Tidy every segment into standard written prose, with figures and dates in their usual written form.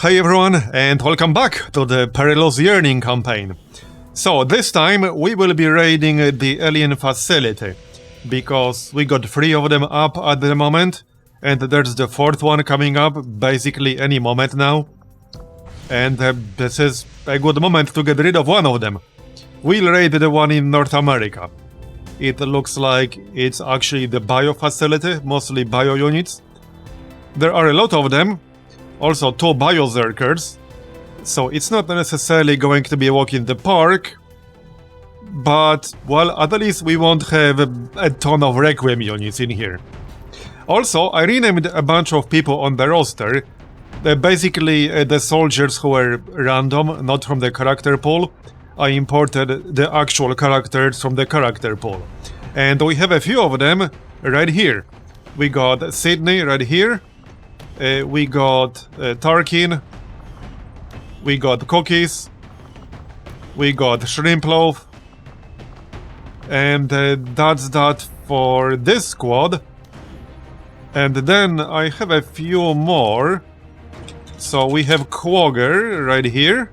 Hey everyone, and welcome back to the Perilous Yearning campaign. So this time we will be raiding the alien facility, because we got 3 of them up at the moment, and there's the 4th one coming up basically any moment now. And this is a good moment to get rid of one of them. We'll raid the one in North America. It looks like it's actually the bio facility, mostly bio units. There are a lot of them. Also 2 biozerkers, so it's not necessarily going to be a walk in the park, but, well, at least we won't have a ton of Requiem units in here. Also, I renamed a bunch of people on the roster. They're basically the soldiers who were random, not from the character pool. I imported the actual characters from the character pool. And we have a few of them right here. We got Sydney right here. We got Tarkin, we got Cookies, we got Shrimp Loaf, and that's that for this squad. And then I have a few more. So we have Quagger right here.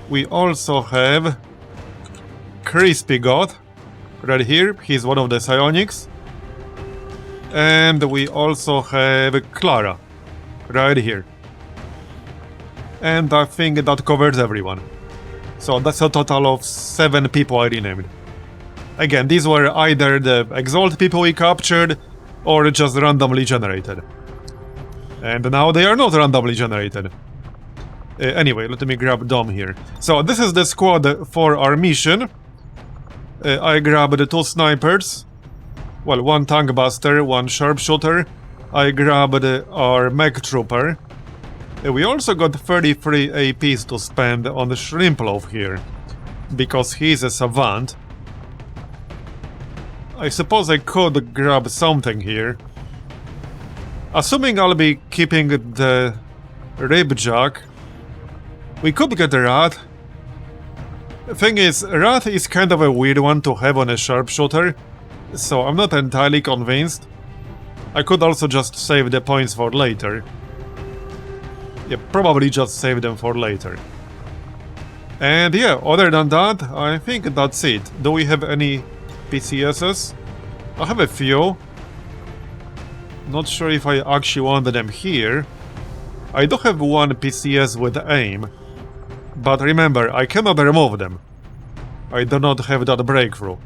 We also have Crispy God right here, he's one of the psionics. And we also have Clara, right here. And I think that covers everyone. So that's a total of 7 people I renamed. Again, these were either the Exalt people we captured, or just randomly generated. And now they are not randomly generated. Anyway, let me grab Dom here. So this is the squad for our mission. I grabbed the 2 snipers. Well, 1 tank buster, 1 sharpshooter. I grabbed our mech trooper. We also got 33 APs to spend on the Shrimp Loaf here, because he's a savant. I suppose I could grab something here. Assuming I'll be keeping the Ribjack, we could get a Rat. The thing is, Rat is kind of a weird one to have on a sharpshooter, so I'm not entirely convinced. I could also just save the points for later. Yeah, probably just save them for later. And yeah, other than that, I think that's it. Do we have any PCSs? I have a few. Not sure if I actually want them here. I do have 1 PCS with aim. But remember, I cannot remove them. I do not have that breakthrough.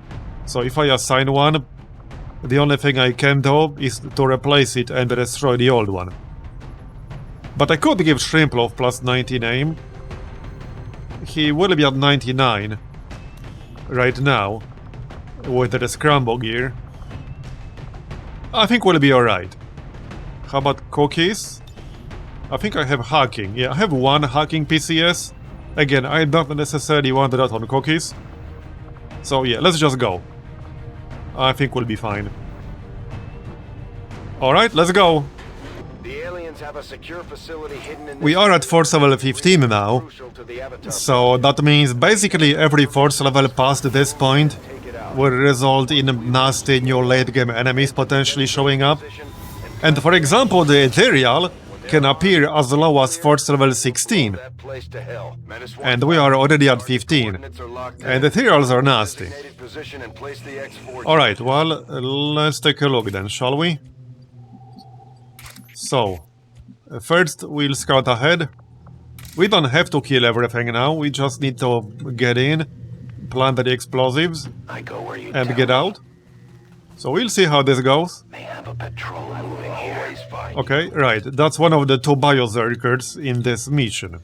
So if I assign one, the only thing I can do is to replace it and destroy the old one. But I could give Shrimp Loaf plus 19 aim. He will be at 99 right now with the scramble gear. I think we'll be alright. How about Cookies? I think I have hacking. Yeah, I have 1 hacking PCS. Again, I don't necessarily want that on Cookies. So yeah, let's just go. I think we'll be fine. Alright, let's go. The aliens have a secure facility hidden in We are at force level 15 now. So that means basically every force level past this point will result in nasty new late game enemies potentially showing up. And for example, the Ethereal can appear as low as force level 16. And we are already at 15. And the Ethereals are nasty. Alright, well, let's take a look then, shall we? So, first we'll scout ahead. We don't have to kill everything now, we just need to get in, plant the explosives, and get out. So we'll see how this goes. Okay, right, that's one of the 2 biozerkers in this mission.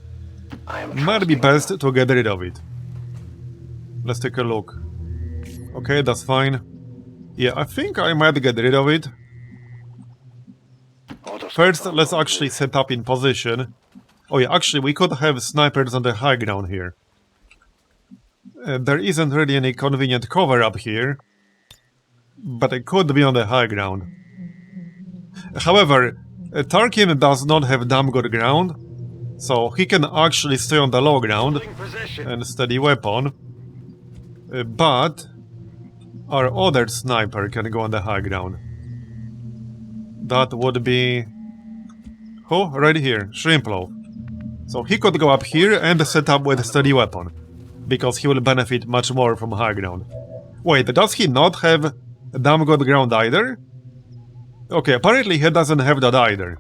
Might be best to get rid of it. Let's take a look. Okay, that's fine. Yeah, I think I might get rid of it. First, let's actually set up in position. Oh yeah, actually we could have snipers on the high ground here. There isn't really any convenient cover up here, but it could be on the high ground. However, Tarkin does not have damn good ground, so he can actually stay on the low ground and steady weapon. But our other sniper can go on the high ground. That would be Oh, right here, Shrimplow. So he could go up here and set up with a steady weapon, because he will benefit much more from high ground. Wait, does he not have damn good ground either? Okay, apparently he doesn't have that either.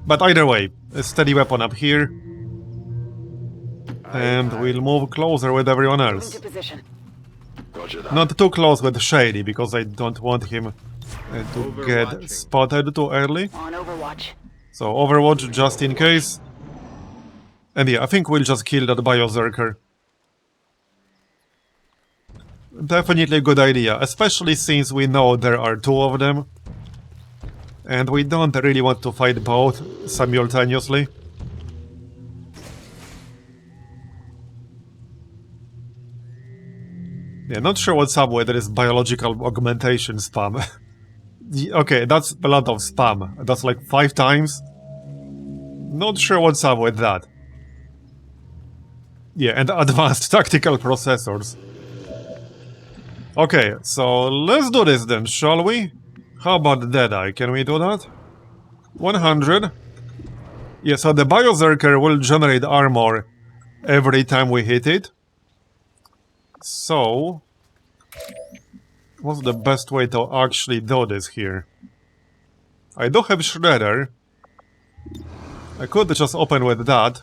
But either way, a steady weapon up here. And we'll move closer with everyone else. Not too close with Shady, because I don't want him to get spotted too early. On Overwatch. So Overwatch just in case. And yeah, I think we'll just kill that Biozerker. Definitely a good idea, especially since we know there are two of them. And we don't really want to fight both simultaneously. Yeah, not sure what's up with this biological augmentation spam. Okay, that's a lot of spam. That's like 5 times. Not sure what's up with that. Yeah, and advanced tactical processors. Okay, so let's do this then, shall we? How about Deadeye? Can we do that? 100. Yeah, so the Biozerker will generate armor every time we hit it. So, what's the best way to actually do this here? I do have Shredder. I could just open with that.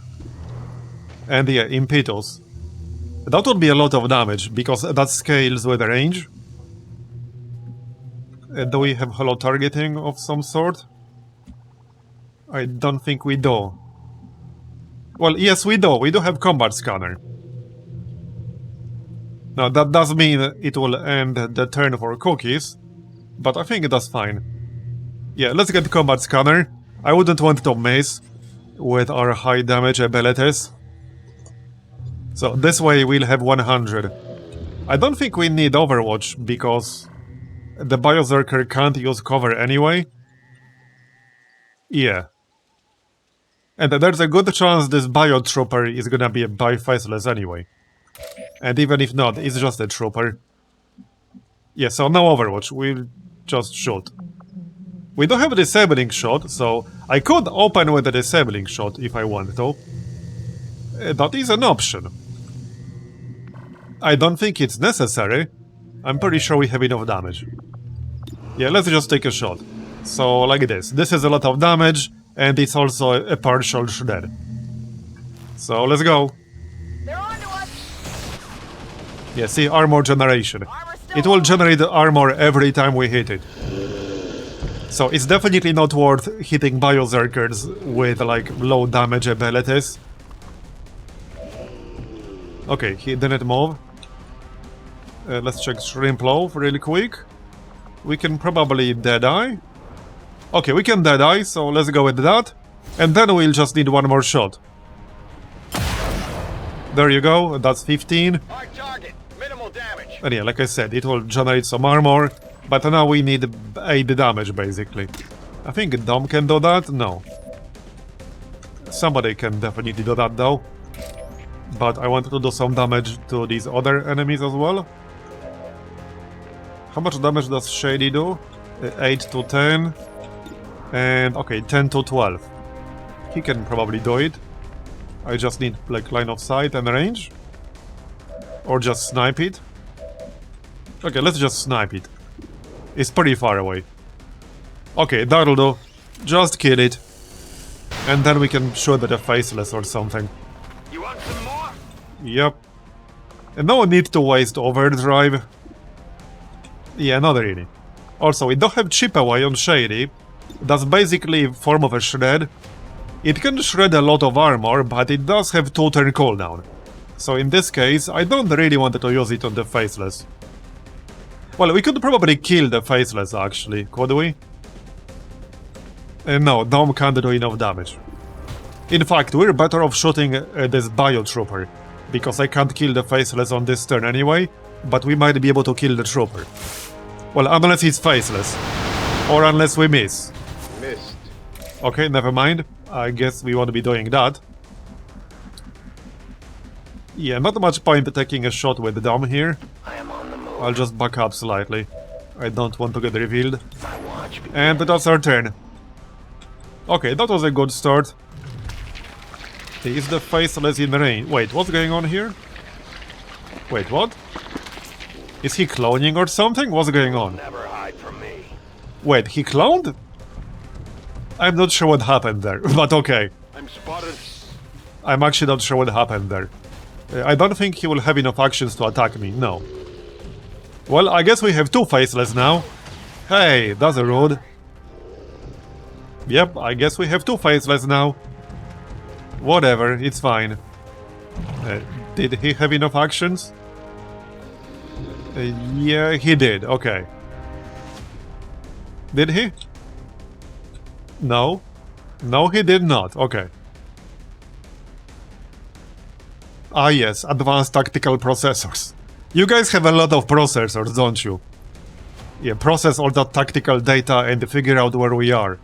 And yeah, Impetus. That would be a lot of damage, because that scales with range. Do we have hollow targeting of some sort? I don't think we do. Well, yes we do. We do have combat scanner. Now that does mean it will end the turn for cookies, but I think that's fine. Yeah, let's get combat scanner. I wouldn't want to miss with our high damage abilities. So this way we'll have 100. I don't think we need Overwatch, because the Biozerker can't use cover anyway. Yeah. And there's a good chance this Biotrooper is gonna be a Bi-Faceless anyway. And even if not, it's just a trooper. Yeah, so no Overwatch, we'll just shoot. We don't have a disabling shot, so I could open with a disabling shot if I want to. That is an option. I don't think it's necessary. I'm pretty sure we have enough damage. Yeah, let's just take a shot. So, like this. This is a lot of damage, and it's also a partial shred. So, let's go. They're on to us. Yeah, see, armor generation. It will generate armor every time we hit it. So, it's definitely not worth hitting Biozerkers with, like, low damage abilities. Okay, he didn't move. Let's check Shrimplow really quick. We can probably Deadeye. Okay, we can Deadeye, so let's go with that. And then we'll just need one more shot. There you go, that's 15. Our target, minimal damage. And yeah, like I said, it will generate some armor. But now we need 8 damage, basically. I think Dom can do that? No. Somebody can definitely do that, though. But I wanted to do some damage to these other enemies as well. How much damage does Shady do? 8 to 10. And, okay, 10 to 12. He can probably do it. I just need, like, line of sight and range. Or just snipe it. Okay, let's just snipe it. It's pretty far away. Okay, that'll do. Just kill it. And then we can shoot at a faceless or something. You want some more? Yep. And no need to waste overdrive. Yeah, not really. Also, we don't have chip away on Shady. That's basically a form of a shred. It can shred a lot of armor, but it does have 2-turn cooldown. So in this case, I don't really want to use it on the faceless. Well, we could probably kill the faceless, actually, could we? No, Dom can't do enough damage. In fact, we're better off shooting this Biotrooper, because I can't kill the faceless on this turn anyway, but we might be able to kill the trooper. Well, unless he's faceless. Or unless we miss. Missed. Okay, never mind. I guess we won't be doing that. Yeah, not much point taking a shot with Dom here. I am on the move. I'll just back up slightly. I don't want to get revealed. My watch. And that's our turn. Okay, that was a good start. Is the faceless in range? Wait, what's going on here? Wait, what? Is he cloning or something? What's going on? Never hide from me. Wait, he cloned? I'm not sure what happened there, but okay. I'm spotted. I'm actually not sure what happened there. I don't think he will have enough actions to attack me, no. Well, I guess we have two faceless now. Hey, that's a rude. Yep, I guess we have two faceless now. Whatever, it's fine. Did he have enough actions? Yeah, he did, okay. Did he? No. No, he did not, okay. Ah yes, advanced tactical processors. You guys have a lot of processors, don't you? Yeah, process all that tactical data and figure out where we are.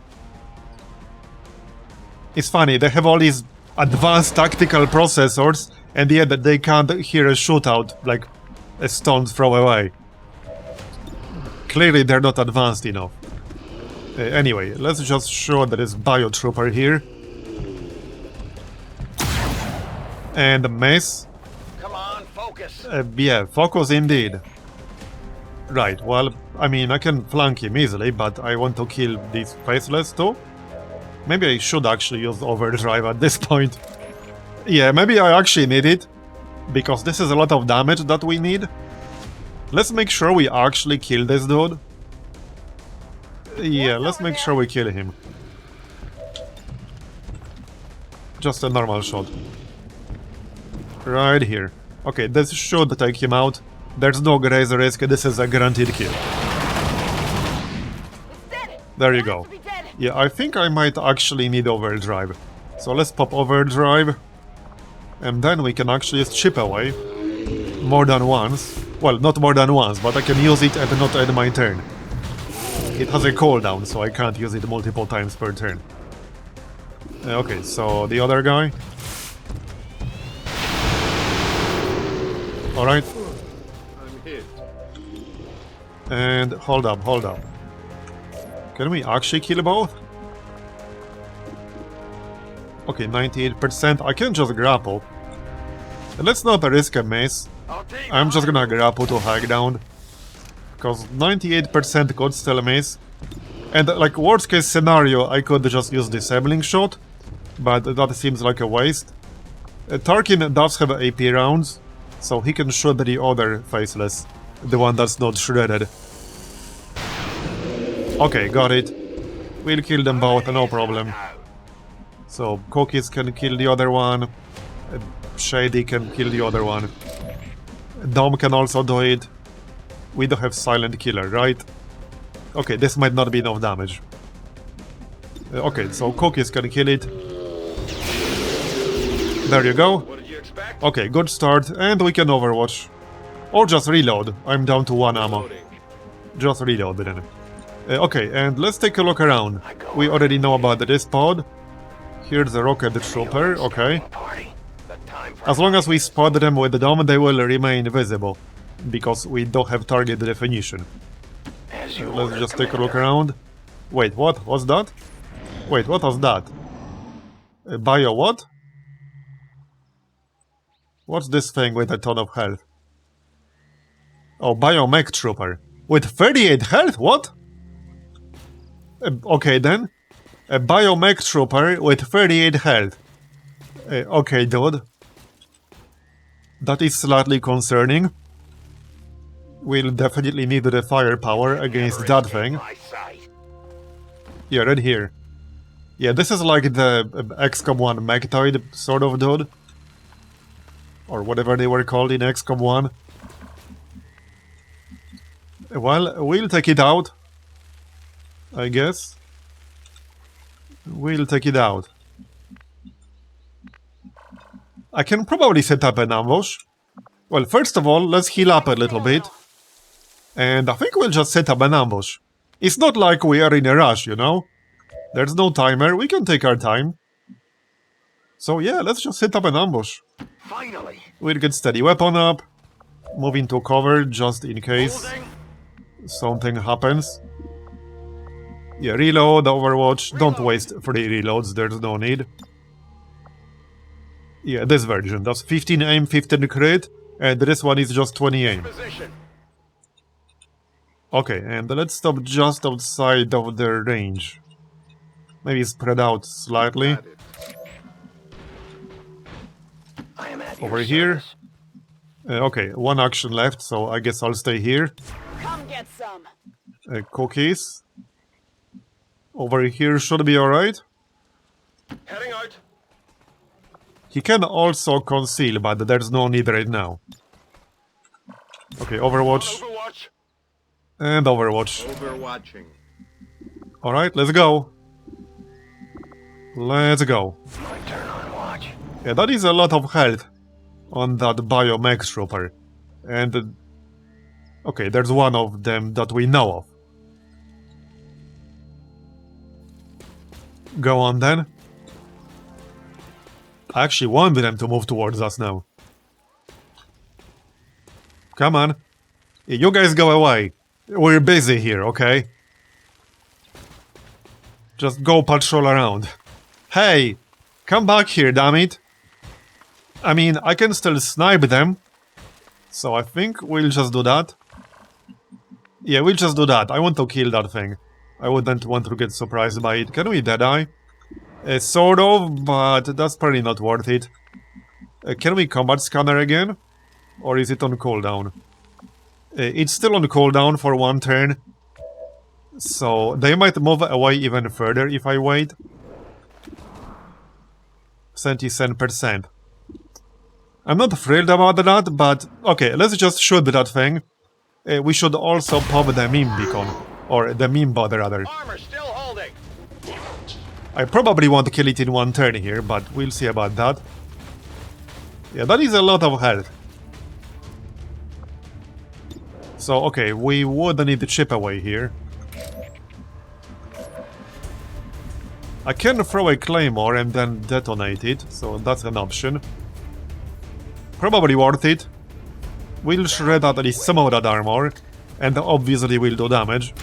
It's funny, they have all these advanced tactical processors, and yet they can't hear a shootout like a stone's throw away. Clearly they're not advanced enough. Anyway, let's just show that it's Biotrooper here. And mace. Come on, focus. Yeah, focus indeed. Right, well, I mean, I can flank him easily, but I want to kill these faceless too. Maybe I should actually use overdrive at this point. Yeah, maybe I actually need it, because this is a lot of damage that we need. Let's make sure we actually kill this dude. Yeah, let's make sure we kill him. Just a normal shot. Right here. Okay, this should take him out. There's no graze risk, this is a guaranteed kill. There you go. Yeah, I think I might actually need overdrive. So let's pop overdrive. And then we can actually just chip away. More than once. Well, not more than once, but I can use it and not end my turn. It has a cooldown, so I can't use it multiple times per turn. Okay, so the other guy. Alright. I'm hit. And hold up. Can we actually kill both? Okay, 98%. I can just grapple. Let's not risk a mace. I'm just gonna grapple to hack down. Because 98% could still miss. And like worst case scenario, I could just use disabling shot. But that seems like a waste. Tarkin does have AP rounds. So he can shoot the other faceless. The one that's not shredded. Okay, got it. We'll kill them both, no problem. So Cookies can kill the other one. Shady can kill the other one. Dom can also do it. We do have Silent Killer, right? Okay, this might not be enough damage. Okay, so Cookies can kill it. There you go. What did you expect? Okay, good start, and we can overwatch. Or just reload. I'm down to 1 ammo. Loading. Just reload then. Okay, and let's take a look around. We already know about this pod. Here's the rocket trooper, okay. Party. The time for As long as we spot them with the dome, they will remain visible. Because we don't have target definition. as you Let's order, just take a look Commander. around. Wait, what? What's that? Wait, what was that? Bio what? What's this thing with a ton of health? Oh, biomex trooper. With 38 health? What? Okay then. A biomex trooper with 38 health. Okay, dude. That is slightly concerning. We'll definitely need the firepower against that thing. My sight. Yeah, right here. Yeah, this is like the XCOM 1 Magtoid sort of dude. Or whatever they were called in XCOM 1. Well, we'll take it out. I guess. We'll take it out. I can probably set up an ambush. Well, first of all, let's heal up a little bit. And I think we'll just set up an ambush. It's not like we are in a rush, you know? There's no timer, we can take our time. So yeah, let's just set up an ambush. Finally. We'll get steady weapon up. Move into cover just in case Holding. something happens. Yeah, reload, Overwatch. Don't waste free reloads, there's no need. Yeah, this version. That's 15 aim, 15 crit, and this one is just 20 aim. Position. Okay, and let's stop just outside of their range. Maybe spread out slightly. Got it. I am at Over your here. service. Okay, one action left, so I guess I'll stay here. Come get some. Cookies. Over here should be alright. Heading out. He can also conceal, but there's no need right now. Okay, Overwatch. Overwatch. And Overwatch. Overwatching. Alright, let's go. Let's go. My turn on watch. Yeah, that is a lot of health on that biomex trooper. And... okay, there's one of them that we know of. Go on then. I actually want them to move towards us now. Come on. Yeah, you guys go away. We're busy here, okay? Just go patrol around. Hey! Come back here, damn it! I mean, I can still snipe them. So I think we'll just do that. Yeah, we'll just do that. I want to kill that thing. I wouldn't want to get surprised by it. Can we deadeye? Sort of, but that's probably not worth it. Can we combat scanner again? Or is it on cooldown? It's still on cooldown for one turn. So they might move away even further if I wait. 77%. I'm not thrilled about that, but okay, let's just shoot that thing. We should also pop the meme beacon. Or the meme bot, rather. Armor still holding. I probably won't kill it in one turn here, but we'll see about that. Yeah, that is a lot of health. So, okay, we would need to chip away here. I can throw a claymore and then detonate it, so that's an option. Probably worth it. We'll shred at least some of that armor, and obviously we'll do damage.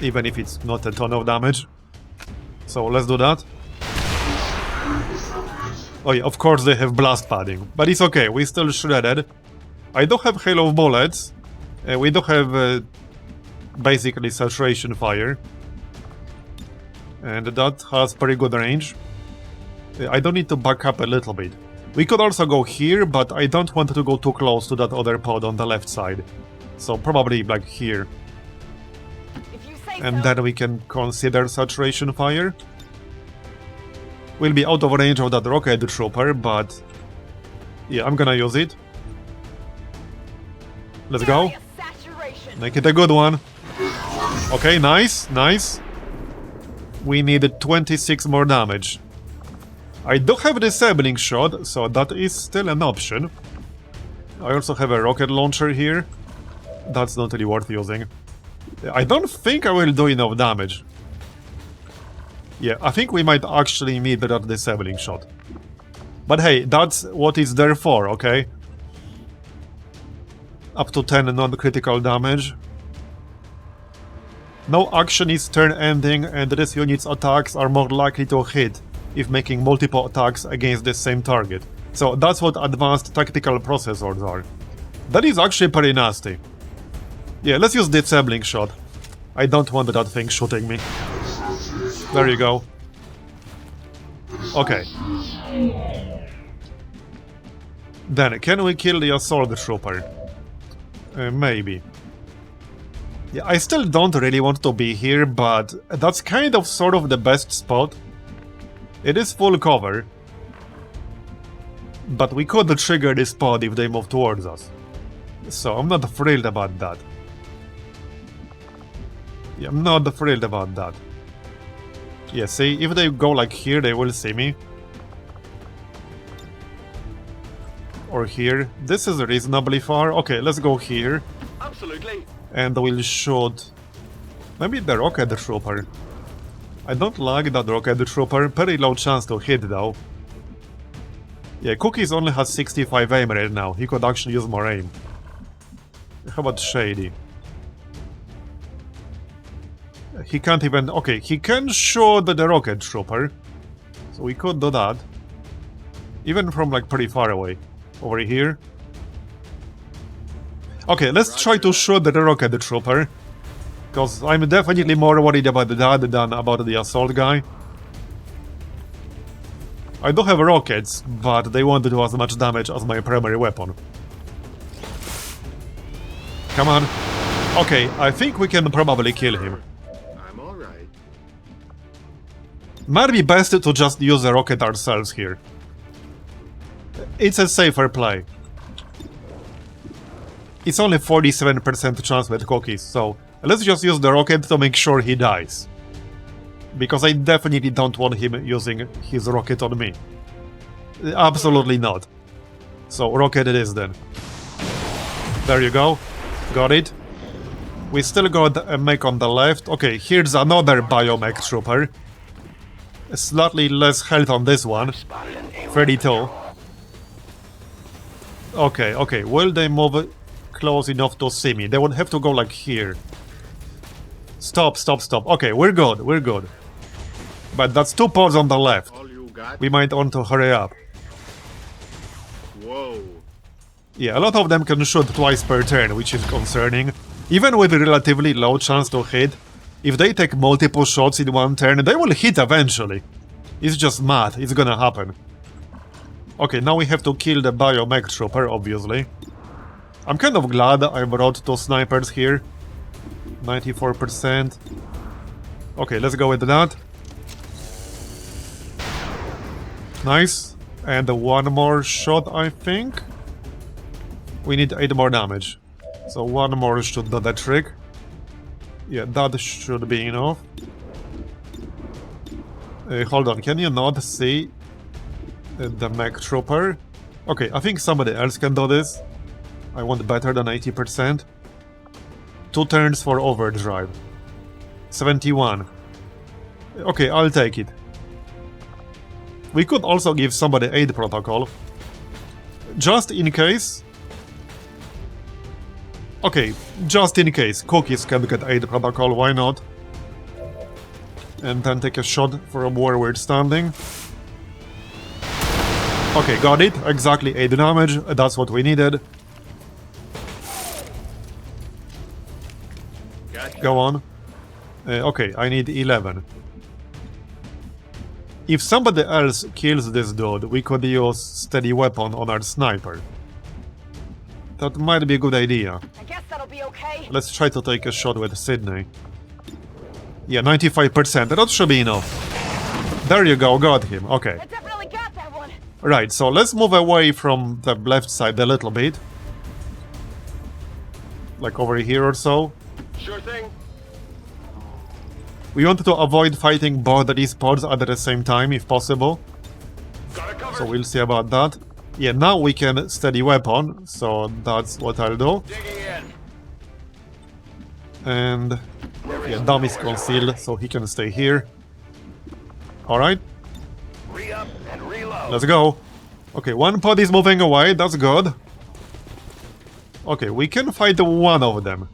Even if it's not a ton of damage. So let's do that. Oh yeah, of course they have blast padding, but it's okay, we still shredded. I do have hail of bullets. We do have basically saturation fire. And that has pretty good range. I don't need to back up a little bit. We could also go here, but I don't want to go too close to that other pod on the left side. So probably like here. If you say And so. then we can consider saturation fire. We'll be out of range of that rocket trooper, but... yeah, I'm gonna use it. Let's go. Area saturation. Make it a good one. Okay, nice, nice. We needed 26 more damage. I do have disabling shot, so that is still an option. I also have a rocket launcher here. That's not really worth using. I don't think I will do enough damage. Yeah, I think we might actually need that disabling shot. But hey, that's what it's there for, okay? Up to 10 non-critical damage. No action is turn ending, and this unit's attacks are more likely to hit if making multiple attacks against the same target. So that's what advanced tactical processors are. That is actually pretty nasty. Yeah, let's use disabling shot. I don't want that thing shooting me. There you go. Okay. Then, can we kill the assault trooper? Maybe. Yeah, I still don't really want to be here, but that's kind of sort of the best spot. It is full cover. But we could trigger this pod if they move towards us. So I'm not thrilled about that. Yeah, I'm not thrilled about that. Yeah, see, if they go like here, they will see me. Or here. This is reasonably far. Okay, let's go here. Absolutely. And we'll shoot... maybe the rocket trooper. I don't like that rocket trooper. Pretty low chance to hit though. Yeah, Cookies only has 65 aim right now. He could actually use more aim. How about Shady? he can't even... Okay, he can shoot the rocket trooper. So we could do that. Even from, like, pretty far away. Over here. Okay, let's try to shoot the rocket trooper. Because I'm definitely more worried about that than about the assault guy. I do have rockets, but they won't do as much damage as my primary weapon. Come on. Okay, I think we can probably kill him. I'm alright. Might be best to just use a rocket ourselves here. It's a safer play. It's only 47% chance with cookies, so let's just use the rocket to make sure he dies. Because I definitely don't want him using his rocket on me. Absolutely not. So, rocket it is then. There you go. Got it. We still got a mech on the left. Okay, here's another biomech trooper. Slightly less health on this one. 32. Okay. Will they move close enough to see me? They would have to go like here. Stop. Okay, we're good. But that's 2 pods on the left. All you got? We might want to hurry up. Whoa. Yeah, a lot of them can shoot twice per turn, which is concerning. Even with a relatively low chance to hit, if they take multiple shots in one turn, they will hit eventually. It's just math, it's gonna happen. Okay, now we have to kill the biomech trooper, obviously. I'm kind of glad I brought 2 snipers here. 94%. Okay, let's go with that. Nice. And 1 more shot, I think. We need 8 more damage. So 1 more should do the trick. Yeah, that should be enough. Hold on, can you not see the mech trooper? Okay, I think somebody else can do this. I want better than 80%. 2 turns for overdrive. 71. Okay, I'll take it. We could also give somebody aid protocol. Just in case. Okay, just in case. Cookies can get aid protocol, why not? And then take a shot from where we're standing. Okay, got it. Exactly 8 damage. That's what we needed. Gotcha. Go on. Okay, I need 11. If somebody else kills this dude, we could use steady weapon on our sniper. That might be a good idea. I guess that'll be okay. Let's try to take a shot with Sydney. Yeah, 95%. That should be enough. There you go, got him. Okay. I definitely got that one. Right, so let's move away from the left side a little bit. Like over here or so. Sure thing. We want to avoid fighting both these pods at the same time, if possible. Got it covered. So we'll see about that. Yeah, now we can steady weapon, so that's what I'll do. Digging in. And yeah, Dom is concealed, so he can stay here. Alright, Re-up and reload. let's go. Okay, 1 pod is moving away, that's good. Okay, we can fight 1 of them.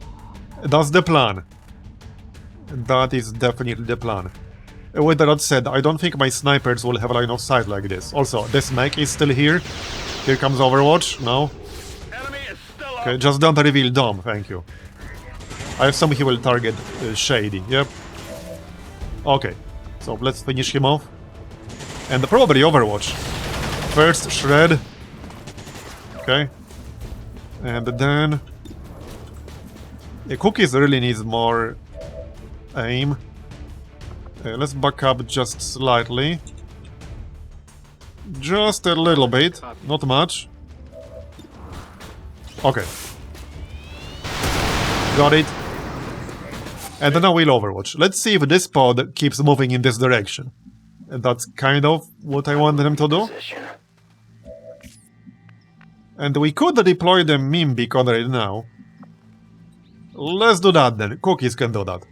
That's the plan. That is definitely the plan. With that said, I don't think my snipers will have line of sight like this. Also, this mech is still here. Here comes Overwatch. No. Enemy is still Okay, up. just don't reveal Dom. Thank you. I assume he will target Shady. Yep. Okay. So let's finish him off. And probably Overwatch. First, Shred. Okay. And then... Cookies really needs more aim. Let's back up just slightly. Just a little bit, not much. Okay. Got it. And now we'll Overwatch. Let's see if this pod keeps moving in this direction. And that's kind of what I want them to do. And we could deploy the meme beacon right now. Let's do that then. Cookies can do that.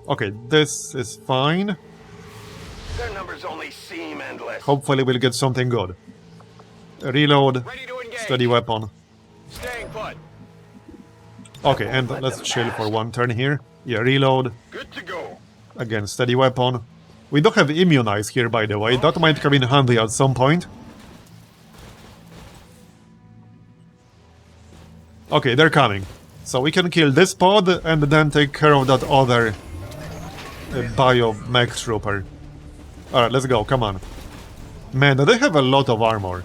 Okay, this is fine. Their numbers only seem endless. Hopefully we'll get something good. Reload. Ready to engage. Steady weapon. Staying put. Okay, and let's chill for one turn here. Yeah, reload. Good to go. Again, steady weapon. We don't have immunize here, by the way. That might come in handy at some point. Okay, they're coming. So we can kill this pod and then take care of that other biomex trooper. Alright, let's go, come on. Man, they have a lot of armor.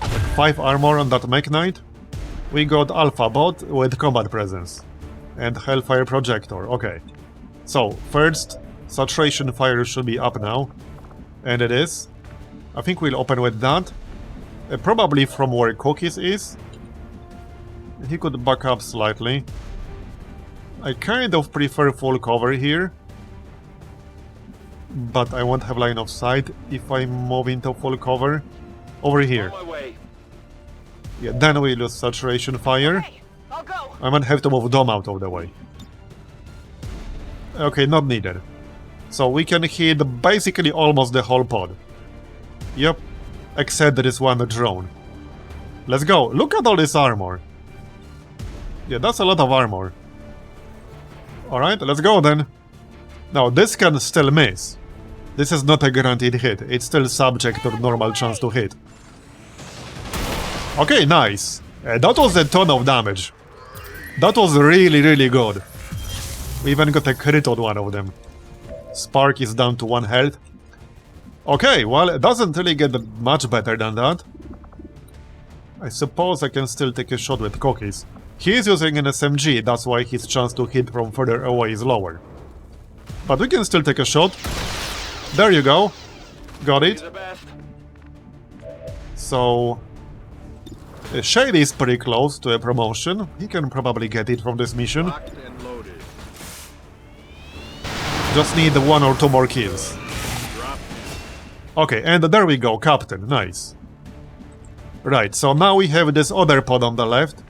Like 5 armor on that mech knight. We got Alpha Bot with combat presence. And Hellfire Projector, okay. So, first, Saturation Fire should be up now. And it is. I think we'll open with that. Probably from where Cookies is. He could back up slightly. I kind of prefer full cover here. But I won't have line of sight if I move into full cover. Over here. On my way. Yeah, then we lose Saturation Fire. Hey, I'll go. I might have to move Dom out of the way. Okay, not needed. So we can hit basically almost the whole pod. Yep. Except there is one drone. Let's go. Look at all this armor. Yeah, that's a lot of armor. Alright, let's go then. Now, this can still miss. This is not a guaranteed hit. It's still subject to normal chance to hit. Okay, nice. That was a ton of damage. That was really, really good. We even got a crit on one of them. Spark is down to 1 health. Okay, well, it doesn't really get much better than that. I suppose I can still take a shot with Cookies. He is using an SMG, that's why his chance to hit from further away is lower. But we can still take a shot. There you go. Got it. The best. So... Shady is pretty close to a promotion. He can probably get it from this mission. Locked and loaded. Just need 1 or 2 more kills. Drop. Okay, and there we go, Captain. Nice. Right, so now we have this other pod on the left.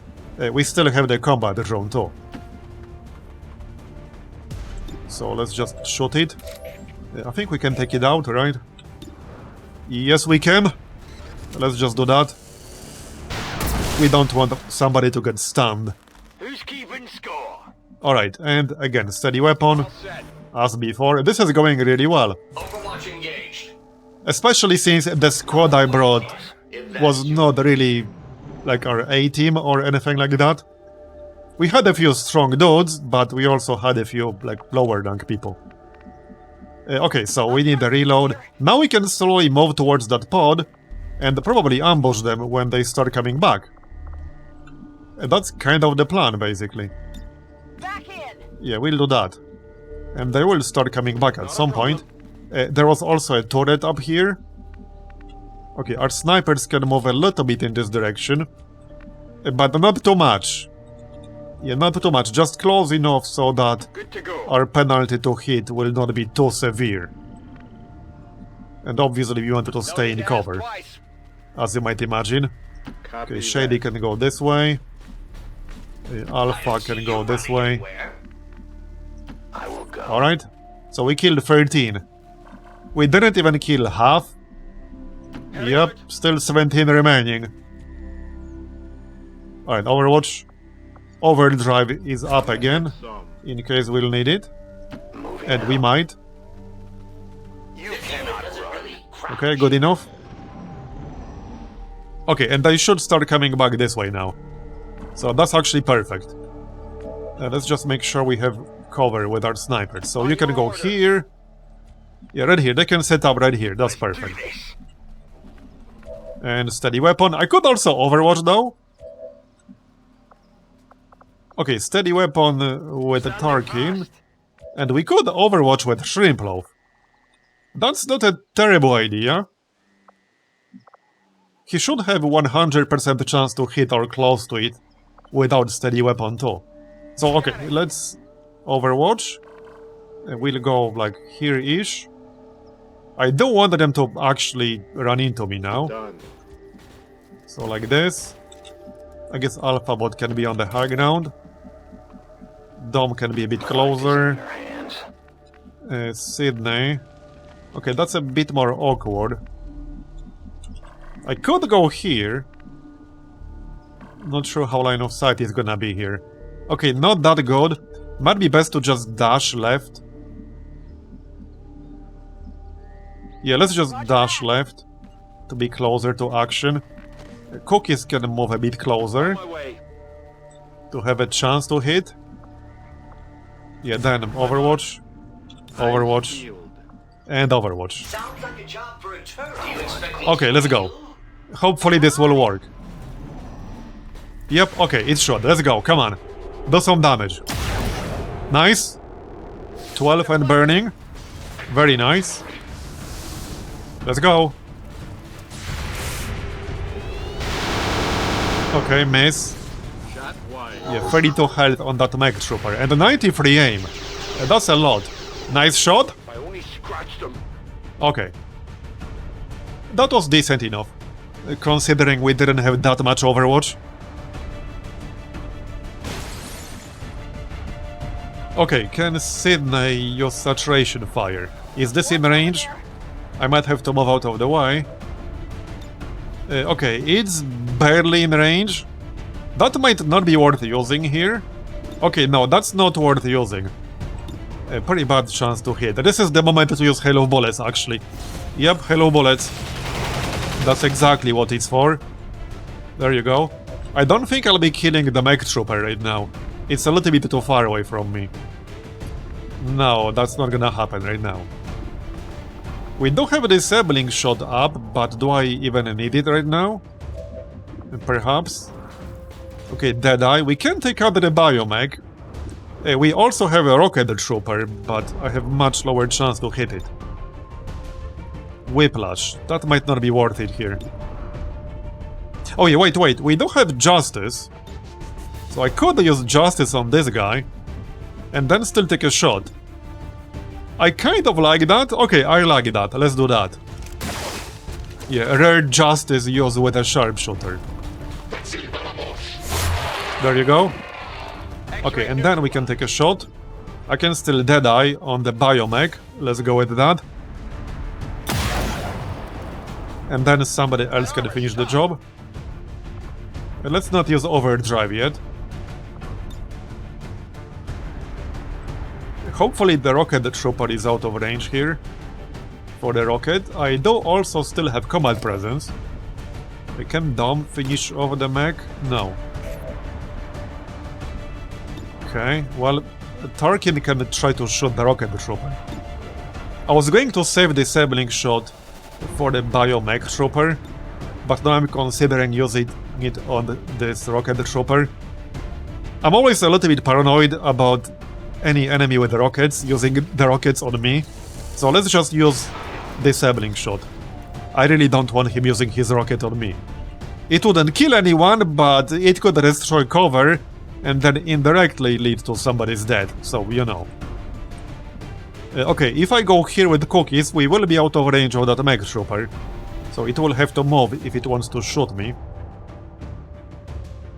We still have the combat drone too. So let's just shoot it. I think we can take it out, right? Yes, we can. Let's just do that. We don't want somebody to get stunned. Who's keeping score? Alright, and again, steady weapon. All set. As before, this is going really well. Overwatch engaged. Especially since the squad I brought was not really like our A-team or anything like that. We had a few strong dudes, but we also had a few like lower rank people. Okay, so we need a reload. Now we can slowly move towards that pod and probably ambush them when they start coming back. That's kind of the plan, basically. Back in. Yeah, we'll do that. And they will start coming back at some point. There was also a turret up here. Okay, our snipers can move a little bit in this direction. But not too much. Yeah, not too much. Just close enough so that Good to go. our penalty to hit will not be too severe. And obviously we wanted to stay in cover, Twice. as you might imagine. Copy Okay, Shady can go this way. Alpha can go this way. I will go. Alright, so we killed 13. We didn't even kill half. Yep, still 17 remaining. Alright, Overwatch. Overdrive is up again, Some. in case we'll need it. And we might. You cannot run. Okay, good enough. Okay, and they should start coming back this way now. So that's actually perfect. Let's just make sure we have cover with our snipers. So you can go here. Yeah, right here. They can set up right here. That's perfect. And steady weapon. I could also Overwatch though. Okay, steady weapon with Tarkin. And we could Overwatch with Shrimploaf. That's not a terrible idea. He should have 100% chance to hit or close to it without steady weapon too. So okay, let's Overwatch. We'll go like here-ish. I don't want them to actually run into me now. Done. So like this. I guess Alpha Bot can be on the high ground. Dom can be a bit closer. Your hands. Sydney. Okay, that's a bit more awkward. I could go here. Not sure how line of sight is gonna be here. Okay, not that good. Might be best to just dash left. Yeah, let's just dash left to be closer to action. Cookies can move a bit closer My way. to have a chance to hit. Yeah, then Overwatch, Overwatch, Field. and Overwatch. Sounds like a job for a turtle. Do you expect me Okay, to let's go. heal? Hopefully this will work. Yep, okay, it's shot. Let's go, come on. Do some damage. Nice. 12 and burning. Very nice. Let's go. Okay, miss. Shot wide. Yeah, 32 health on that mech trooper. And 93 aim. That's a lot. Nice shot. I only scratched him. Okay. That was decent enough. Considering we didn't have that much Overwatch. Okay, can Sydney use saturation fire? Is this in range? I might have to move out of the way. Okay, it's barely in range. That might not be worth using here. Okay, no, that's not worth using. A pretty bad chance to hit. This is the moment to use Halo Bullets, actually. Yep, Halo Bullets. That's exactly what it's for. There you go. I don't think I'll be killing the mech trooper right now. It's a little bit too far away from me. No, that's not gonna happen right now. We do have a disabling shot up, but do I even need it right now? Perhaps. Okay, Deadeye. We can take out the biomech. We also have a rocket trooper, but I have much lower chance to hit it. Whiplash. That might not be worth it here. Oh yeah, wait. We do have Justice. So I could use Justice on this guy, and then still take a shot. I kind of like that. Okay, I like that. Let's do that. Yeah, rare Justice used with a sharpshooter. There you go. Okay, and then we can take a shot. I can still Deadeye on the biomech. Let's go with that. And then somebody else can finish the job. And let's not use overdrive yet. Hopefully the rocket trooper is out of range here. For the rocket, I do also still have combat presence. Can Dom finish off the mech? No. Okay, well, Tarkin can try to shoot the rocket trooper. I was going to save disabling shot for the biomech trooper, but now I'm considering using it on this rocket trooper. I'm always a little bit paranoid about any enemy with rockets using the rockets on me, so let's just use disabling shot. I really don't want him using his rocket on me. It wouldn't kill anyone, but it could destroy cover and then indirectly lead to somebody's death, so you know. Okay, if I go here with cookies, we will be out of range of that mech trooper, so it will have to move if it wants to shoot me.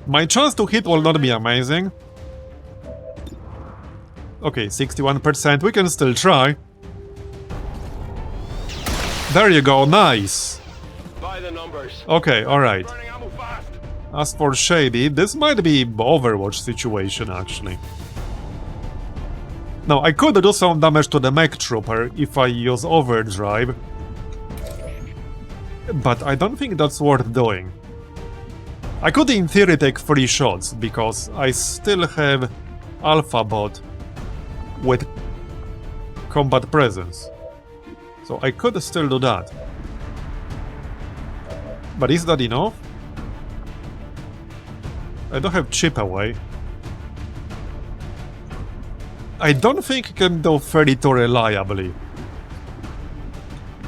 My chance to hit will not be amazing. Okay, 61%, we can still try. There you go, nice! By the numbers. Okay, alright. Burning ammo fast. As for Shady, this might be Overwatch situation, actually. Now, I could do some damage to the mech trooper if I use overdrive, but I don't think that's worth doing. I could in theory take 3 shots, because I still have Alpha Bot with combat presence. So I could still do that. But is that enough? I don't have chip away. I don't think I can do 32 reliably.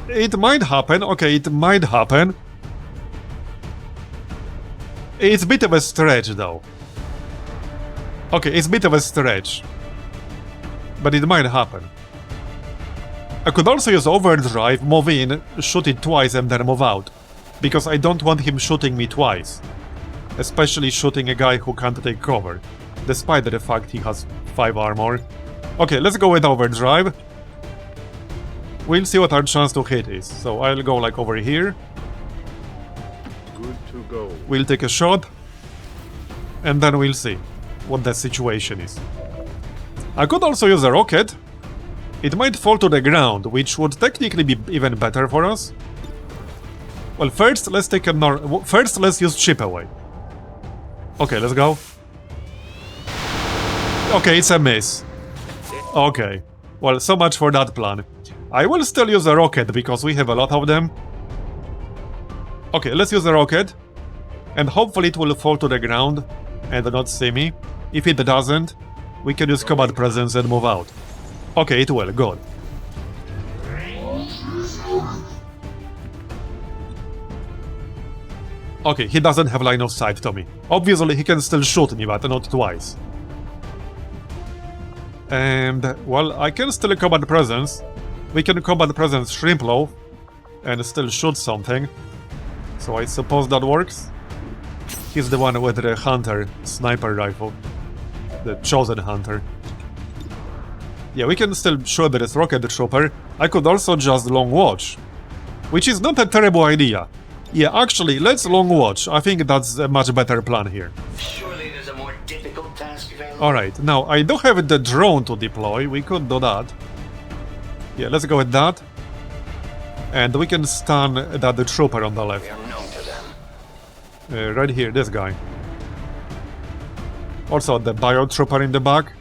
It might happen, okay, it might happen. It's a bit of a stretch though. Okay, it's a bit of a stretch. But it might happen. I could also use overdrive, move in, shoot it twice and then move out. Because I don't want him shooting me twice. Especially shooting a guy who can't take cover. Despite the fact he has 5 armor. Okay, let's go with overdrive. We'll see what our chance to hit is. So I'll go like over here. Good to go. We'll take a shot. And then we'll see. what the situation is. I could also use a rocket. It might fall to the ground, which would technically be even better for us. Well, first let's take a first let's use chip away. Okay, let's go. Okay, it's a miss. Okay. Well, so much for that plan. I will still use a rocket because we have a lot of them. Okay, let's use a rocket. And hopefully it will fall to the ground and not see me. If it doesn't, we can use combat presence and move out. Okay, it will. Good. Okay, he doesn't have line of sight to me. Obviously, he can still shoot me, but not twice. And, well, I can still combat presence. We can combat presence shrimp loaf and still shoot something. So I suppose that works. He's the one with the hunter sniper rifle. The chosen hunter. Yeah, we can still shoot this rocket trooper. I could also just long watch, which is not a terrible idea. Yeah, actually, let's long watch. I think that's a much better plan here. Surely there's a more difficult task available. Alright, now I do have the drone to deploy. We could do that. Yeah, let's go with that. And we can stun that trooper on the left. We are known to them. Right here, this guy. Also, the bio trooper in the back.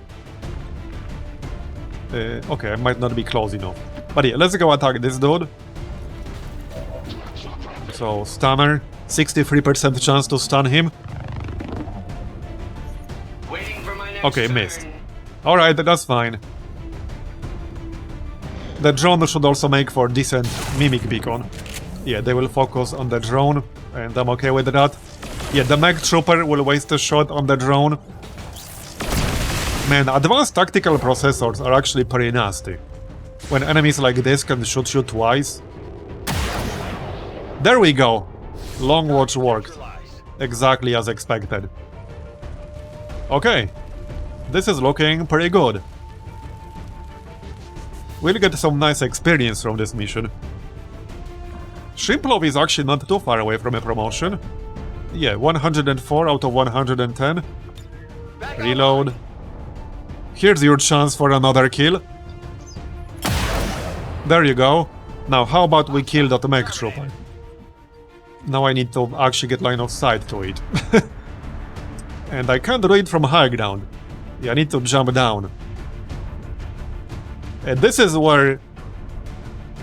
Okay, I might not be close enough. But yeah, let's go attack this dude. So, stunner. 63% chance to stun him. Waiting for my next Okay, turn. missed. Alright, that's fine. The drone should also make for decent mimic beacon. Yeah, they will focus on the drone, and I'm okay with that. Yeah, the mech trooper will waste a shot on the drone. Man, advanced tactical processors are actually pretty nasty. When enemies like this can shoot you twice. There we go! Long watch worked. Exactly as expected. Okay. This is looking pretty good. We'll get some nice experience from this mission. Shrimplov is actually not too far away from a promotion. Yeah, 104 out of 110. Reload. Here's your chance for another kill. There you go. Now, how about we kill that mech trooper? Now I need to actually get line of sight to it. And I can't do it from high ground. Yeah, I need to jump down. And this is where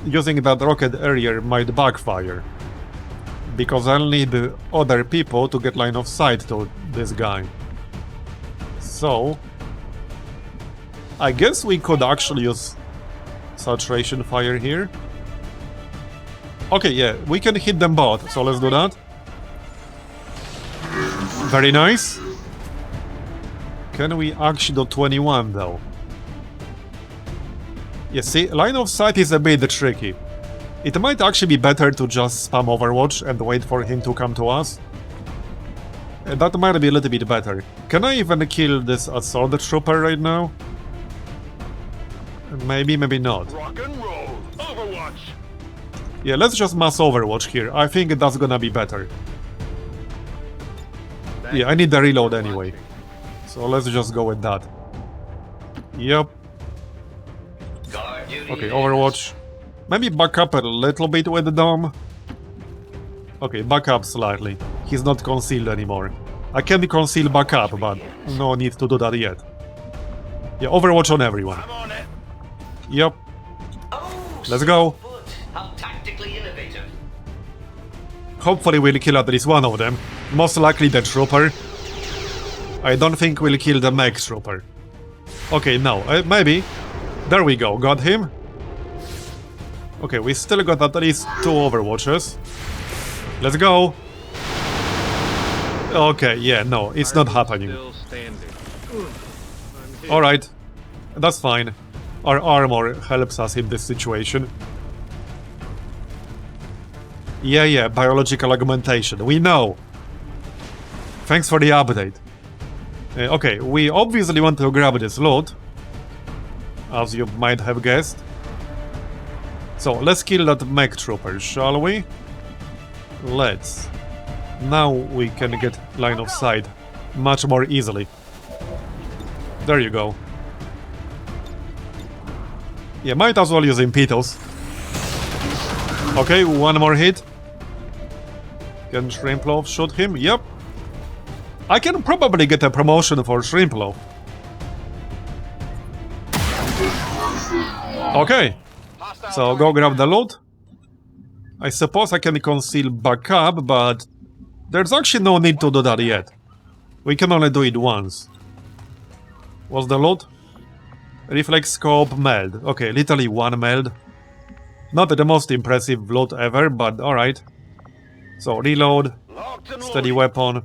using that rocket earlier might backfire. Because I'll need other people to get line of sight to this guy. So, I guess we could actually use saturation fire here. Okay, yeah, we can hit them both, so let's do that. Very nice. Can we actually do 21 though? Yeah, see, line of sight is a bit tricky. It might actually be better to just spam Overwatch and wait for him to come to us. That might be a little bit better. Can I even kill this assault trooper right now? Maybe, maybe not. Rock and roll. Overwatch. Yeah, let's just mass Overwatch here. I think that's gonna be better. Yeah, I need the reload anyway. So let's just go with that. Yep. Guard duty Okay, is- Overwatch. Maybe back up a little bit with the dome. Okay, back up slightly. He's not concealed anymore. I can conceal back up, but no need to do that yet. Yeah, Overwatch on everyone. I'm on it. Yep. Oh, Let's go. foot. How tactically innovative. Hopefully we'll kill at least one of them. Most likely the trooper. I don't think we'll kill the mech trooper. Okay, no, maybe. There we go, got him. Okay, we still got at least 2 Overwatches. Let's go. Okay, yeah, no, it's not happening. Alright, that's fine. Our armor helps us in this situation. Yeah, biological augmentation, we know. Thanks for the update. Okay, we obviously want to grab this loot, as you might have guessed. So, let's kill that mech trooper, shall we? Let's. Now we can get line of sight much more easily. There you go. Yeah, might as well use impetus. Okay, one more hit. Can Shrimploaf shoot him? Yep. I can probably get a promotion for Shrimploaf. Okay. So go grab the loot. I suppose I can conceal backup, but there's actually no need to do that yet. We can only do it once. What's the loot? Reflex scope meld. Okay, literally one meld. Not the most impressive loot ever, but alright. So reload, steady weapon.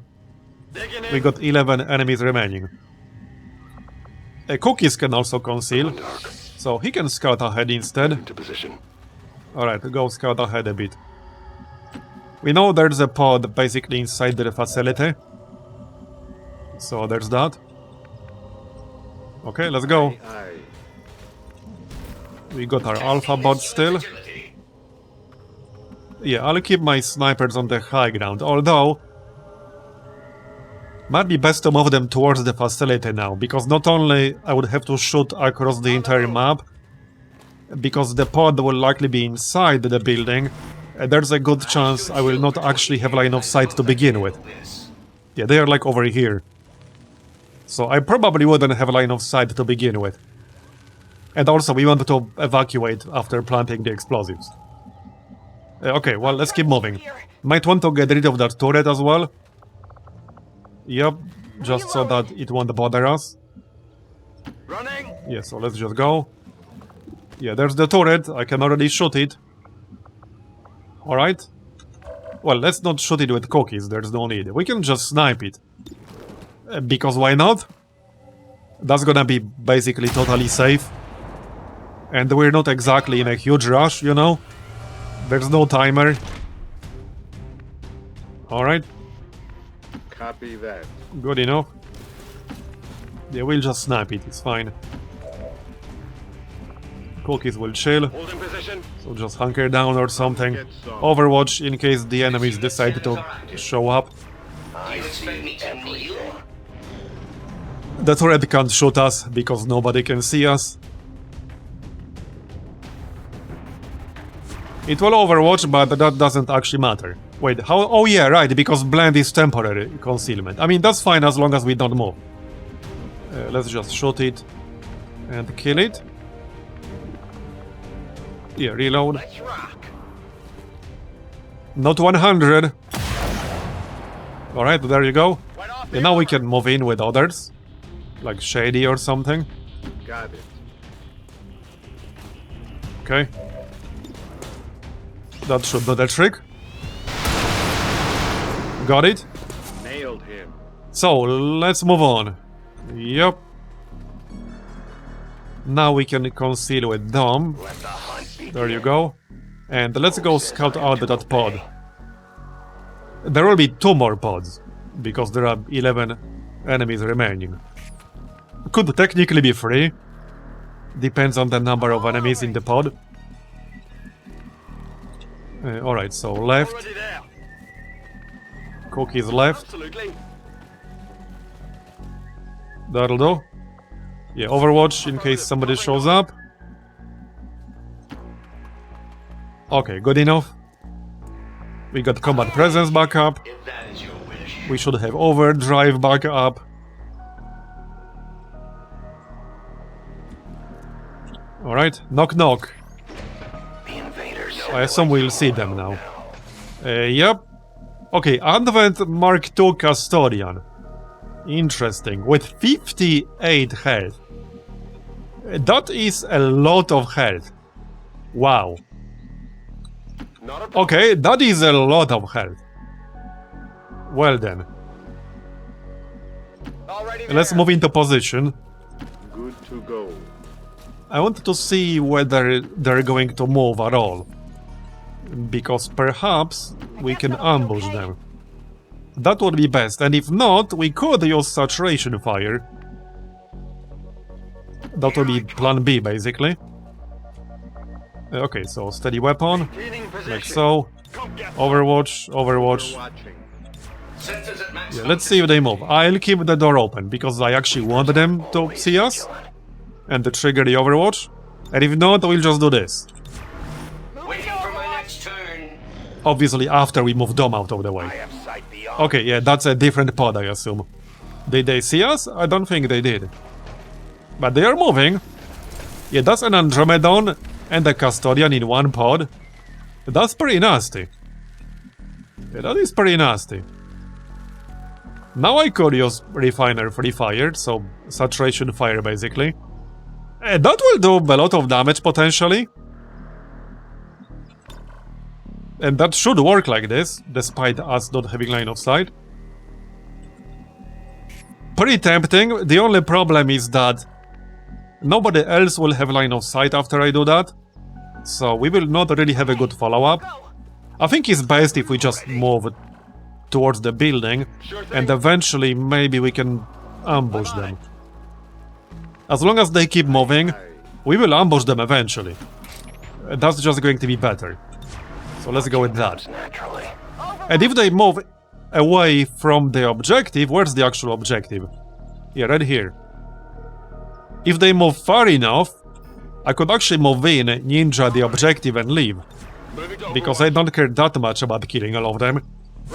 We got 11 enemies remaining. Cookies can also conceal, so he can scout ahead instead. Alright, go scout ahead a bit. We know there's a pod basically inside the facility. So there's that. Okay, let's go. We got our alpha bot still. Yeah, I'll keep my snipers on the high ground, although might be best to move them towards the facility now, because not only I would have to shoot across the entire map, because the pod will likely be inside the building, there's a good chance I will not actually have line of sight to begin with. Yeah, they are like over here. So I probably wouldn't have line of sight to begin with. And also we want to evacuate after planting the explosives. Okay, well, let's keep moving. Might want to get rid of that turret as well. Yep, just so that it won't bother us. Running. Yeah, so let's just go. Yeah, there's the turret. I can already shoot it. Alright. Well, let's not shoot it with cookies. There's no need. We can just snipe it. Because why not? That's gonna be basically totally safe. And we're not exactly in a huge rush, you know? There's no timer. Alright. Copy that. Good enough. Yeah, we'll just snap it, it's fine. Cookies will chill, Hold in position. so just hunker down or something. Overwatch in case the enemies decide to show up. Do you expect me to kneel? The turret can't shoot us because nobody can see us. It will overwatch, but that doesn't actually matter. Wait, how? Oh yeah, right, because blend is temporary concealment. I mean, that's fine as long as we don't move. Let's just shoot it and kill it. Yeah, reload. Let's rock. Not 100. Alright, there you go. And now we can move in with others. Like Shady or something. Got it. Okay. That should do the trick. Got it. Nailed him. So, let's move on. Yep. Now we can conceal with Dom. Let the hunt begin. There you go. And let's go scout out that pod. There will be 2 more pods, because there are 11 enemies remaining. Could technically be 3. Depends on the number of enemies in the pod. Alright, so left. Already there. Cookies left. Absolutely. That'll do. Yeah, Overwatch in case somebody shows up. Okay, good enough. We got combat presence back up. If that is your wish. We should have overdrive back up. Alright, knock knock. The invaders. I assume we'll see them now. Yep. Okay, Advent Mark II Custodian. Interesting. With 58 health. That is a lot of health. Wow. Not a problem. Okay, that is a lot of health. Well then. Already Let's there. move into position. Good to go. I want to see whether they're going to move at all. Because perhaps we can ambush them. That would be best, and if not, we could use saturation fire. That would be plan B, basically. Okay, so steady weapon, Cleaning position. like so. Come get Overwatch, Overwatch. Watching. Sensors at max Yeah, let's see if they move. I'll keep the door open, because I actually want them to see us. And to trigger the overwatch. And if not, we'll just do this. Waiting for my next turn. Obviously after we move Dom out of the way. I have sight beyond. Okay, yeah, that's a different pod, I assume. Did they see us? I don't think they did. But they are moving. Yeah, that's an Andromedon and a Custodian in one pod. That's pretty nasty. Yeah, that is pretty nasty. Now I could use Refiner Free Fire, so Saturation Fire basically. That will do a lot of damage potentially. And that should work like this, despite us not having line of sight. Pretty tempting. The only problem is that nobody else will have line of sight after I do that. So we will not really have a good follow-up. I think it's best if we just move towards the building and eventually maybe we can ambush them. As long as they keep moving, we will ambush them eventually. That's just going to be better. So let's go with that. Naturally. And if they move away from the objective, where's the actual objective? Yeah, right here. If they move far enough, I could actually move in, ninja the objective and leave. Because I don't care that much about killing all of them.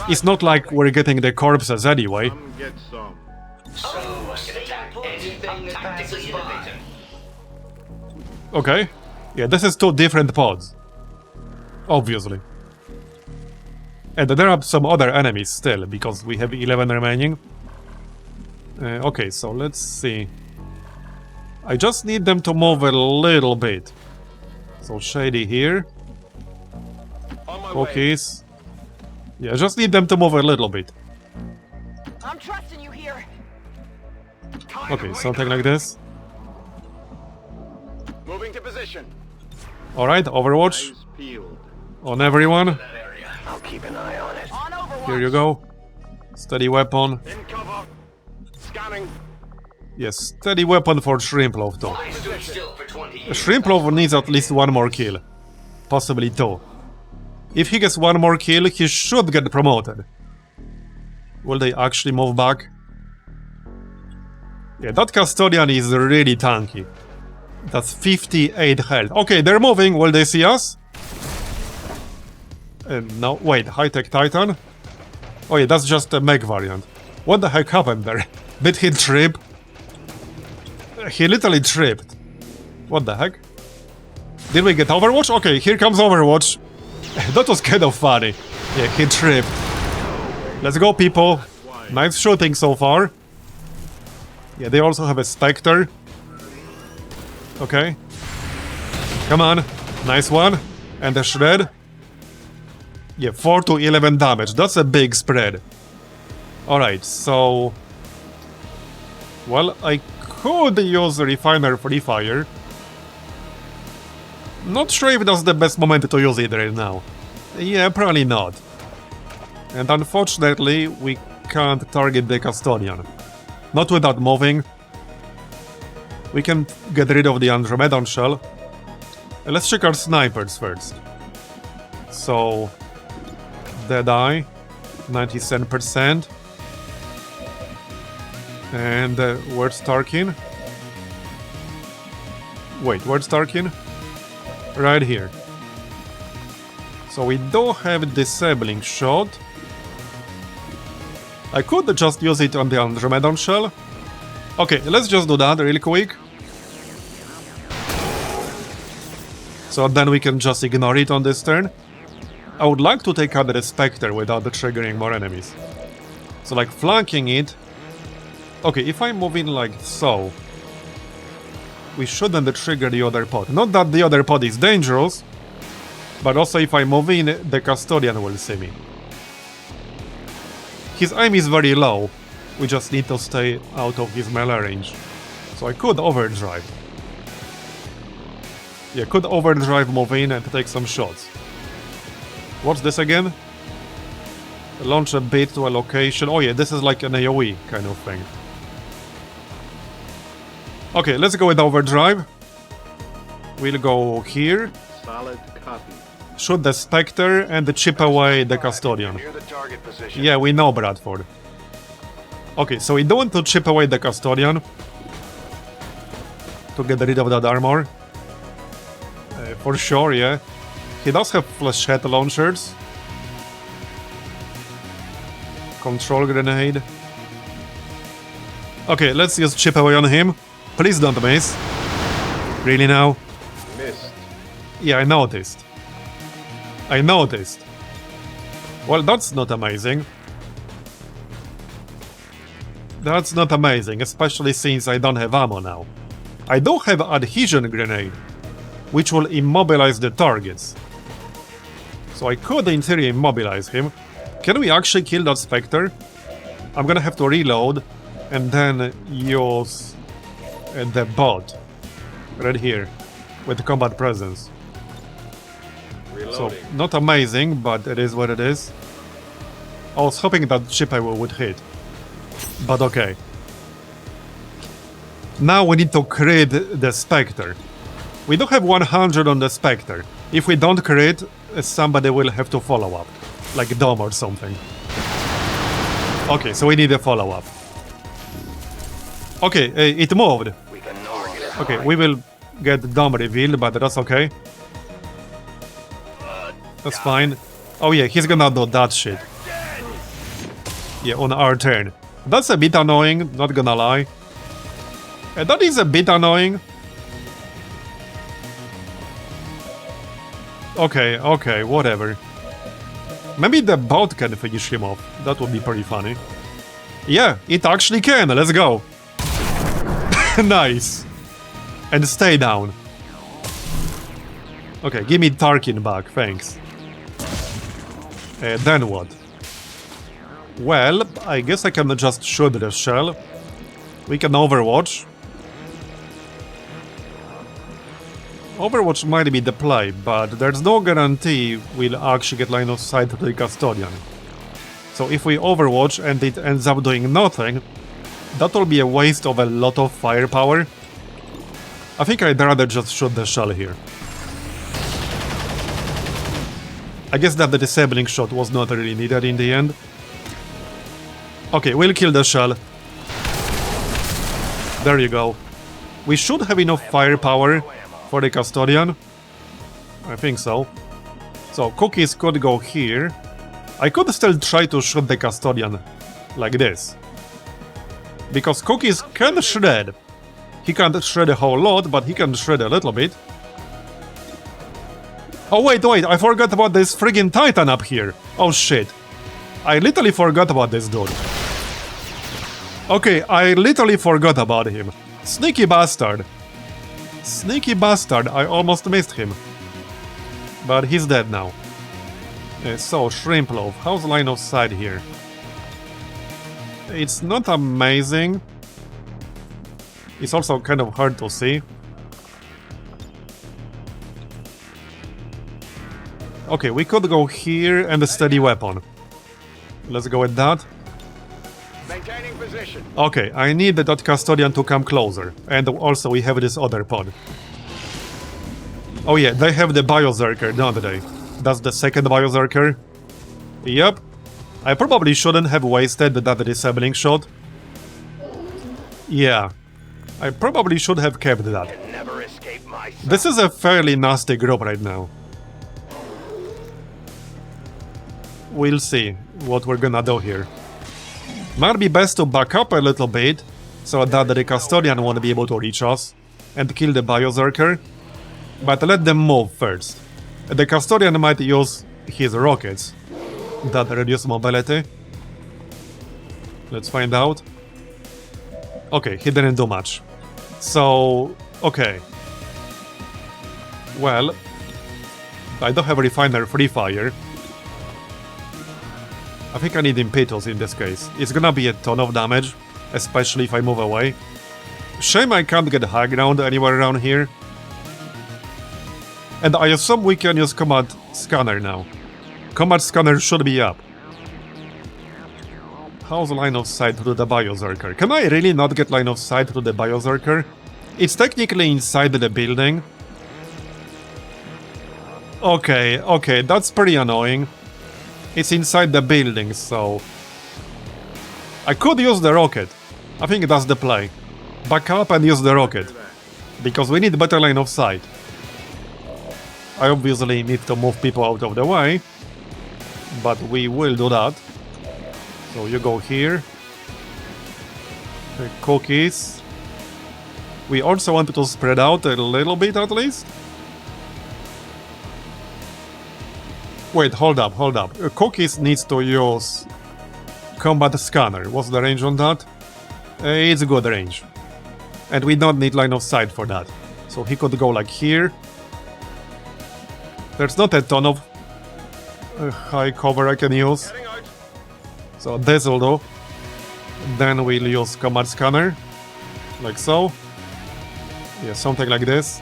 It's not like we're getting the corpses anyway. Get some. So, attack anything that passes by. Okay. Yeah, this is two different pods. Obviously. And there are some other enemies still, because we have 11 remaining. Okay, so let's see. I just need them to move a little bit. So Shady here. Cookies. Yeah, I just need them to move a little bit. I'm trusting you here. Okay, something like this. Moving to position. Alright, Overwatch Eyes peeled. on everyone. That area. I'll keep an eye on it. On Overwatch. Here you go. Steady weapon. In cover. Scanning. Yes, steady weapon for Shrimplov though. I stood still for 20 years. Shrimplov needs at least one more kill. Possibly two. If he gets one more kill, he should get promoted. Will they actually move back? Yeah, that Custodian is really tanky. That's 58 health. Okay, they're moving. Will they see us? No, wait, high-tech Titan? Oh yeah, that's just a mech variant. What the heck happened there? Did he trip? He literally tripped. What the heck? Did we get Overwatch? Okay, here comes Overwatch. That was kind of funny. Yeah, he tripped. Let's go, people. Nice shooting so far. Yeah, they also have a Spectre. Okay. Come on. Nice one. And a Shred. Yeah, 4 to 11 damage. That's a big spread. Alright, so... Well, I could use Refiner Free Fire. Not sure if that's the best moment to use it right now. Yeah, probably not. And unfortunately, we can't target the Custodian. Not without moving. We can get rid of the Andromedon shell. Let's check our snipers first. So... Deadeye, 97%. And where's Tarkin? Wait, where's Tarkin? Right here. So we do have disabling shot. I could just use it on the Andromedon shell. Okay, let's just do that real quick. So then we can just ignore it on this turn. I would like to take out the Spectre without triggering more enemies. So like flanking it... Okay, if I move in like so... We shouldn't trigger the other pod. Not that the other pod is dangerous, but also if I move in, the Custodian will see me. His aim is very low. We just need to stay out of his melee range. So I could overdrive. Yeah, could overdrive, move in and take some shots. What's this again? Launch a bait to a location. Oh yeah, this is like an AoE kind of thing. Okay, let's go with overdrive. We'll go here. Solid copy. shoot the Spectre and chip away the Custodian. Near the target position. Yeah, we know, Bradford. Okay, so we don't want to chip away the Custodian to get rid of that armor. For sure, yeah. He does have flashhead launchers. Control grenade. Okay, let's just chip away on him. Please don't miss. Really now? Missed. Yeah, I noticed. I noticed. Well, that's not amazing. That's not amazing, especially since I don't have ammo now. I do have adhesion grenade, which will immobilize the targets. So I could in theory immobilize him. Can we actually kill that Spectre? I'm gonna have to reload and then use the bot right here with combat presence. So, not amazing, but it is what it is. I was hoping that Chippy would hit. But okay. Now we need to crit the Spectre. We do have 100 on the Spectre. If we don't crit, somebody will have to follow up. Like Dom or something. Okay, so we need a follow-up. Okay, it moved. Okay, we will get Dom revealed, but that's okay. That's fine. Oh yeah, he's gonna do that shit. Yeah, on our turn. That's a bit annoying, not gonna lie. That is a bit annoying. Okay, okay, whatever. Maybe the bot can finish him off. That would be pretty funny. Yeah, it actually can. Let's go. Nice. And stay down. Okay, give me Tarkin back, thanks. Then what? Well, I guess I can just shoot the shell. We can Overwatch. Overwatch might be the play, but there's no guarantee we'll actually get line of sight to the Custodian. So if we Overwatch and it ends up doing nothing, that will be a waste of a lot of firepower. I think I'd rather just shoot the shell here. I guess that the disabling shot was not really needed in the end. Okay, we'll kill the shell. There you go. We should have enough firepower for the Custodian. I think so. So, Cookies could go here. I could still try to shoot the Custodian like this. Because Cookies can shred. He can't shred a whole lot, but he can shred a little bit. Oh wait, I forgot about this friggin' Titan up here. Oh shit. I literally forgot about this dude. Okay, I literally forgot about him. Sneaky bastard. Sneaky bastard, I almost missed him. But he's dead now. So, Shrimp Loaf, how's line of sight here? It's not amazing. It's also kind of hard to see. Okay, we could go here and a steady weapon. Let's go with that. Maintaining position. Okay, I need that Custodian to come closer. And also we have this other pod. Oh yeah, they have the Biozerker, don't they? That's the second Biozerker. Yep. I probably shouldn't have wasted that disabling shot. Yeah. I probably should have kept that. Never escape my sight. This is a fairly nasty group right now. We'll see what we're gonna do here. Might be best to back up a little bit, so that the Custodian won't be able to reach us, and kill the Biozerker. But let them move first. The Custodian might use his rockets that reduce mobility. Let's find out. Okay, he didn't do much. So, okay. Well, I don't have Refiner Free Fire. I think I need Impetus in this case. It's gonna be a ton of damage, especially if I move away. Shame I can't get high ground anywhere around here. And I assume we can use Combat Scanner now. Combat Scanner should be up. How's line of sight to the Biozerker? Can I really not get line of sight to the Biozerker? It's technically inside the building. Okay, okay, that's pretty annoying. It's inside the building, so... I could use the rocket. I think that's the play. Back up and use the rocket. Because we need better line of sight. I obviously need to move people out of the way. But we will do that. So you go here. Cookies. We also want to spread out a little bit at least. Wait, hold up, hold up. Cookies needs to use combat scanner. What's the range on that? It's a good range. And we don't need line of sight for that. So he could go like here. There's not a ton of high cover I can use. So this will do. Then we'll use combat scanner. Like so. Yeah, something like this.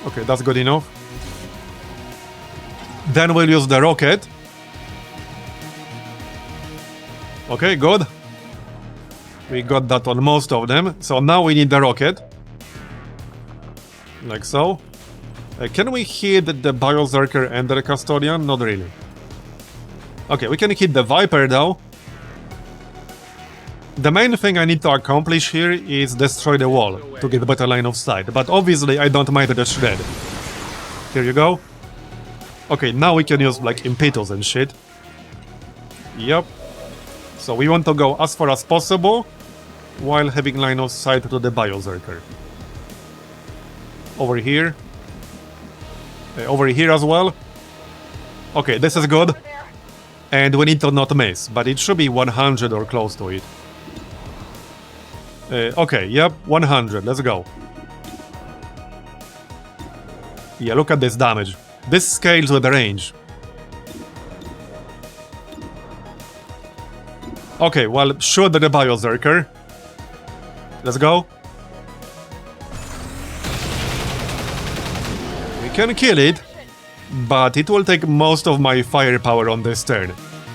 Okay, that's good enough. Then we'll use the rocket. Okay, good. We got that on most of them. So now we need the rocket. Like so. Can we hit the Bioberserker and the Custodian? Not really. Okay, we can hit the Viper though. The main thing I need to accomplish here is destroy the wall to get a better line of sight. But obviously I don't mind the shred. Here you go. Okay, now we can use like impetus and shit. Yep. So we want to go as far as possible while having line of sight to the Bioberserker. Over here. Over here as well. Okay, this is good. And we need to not miss, but it should be 100 or close to it. Okay, yep, 100, let's go. Yeah, look at this damage. This scales with the range. Okay, well, shoot the Bioberserker. Let's go. We can kill it, but it will take most of my firepower on this turn.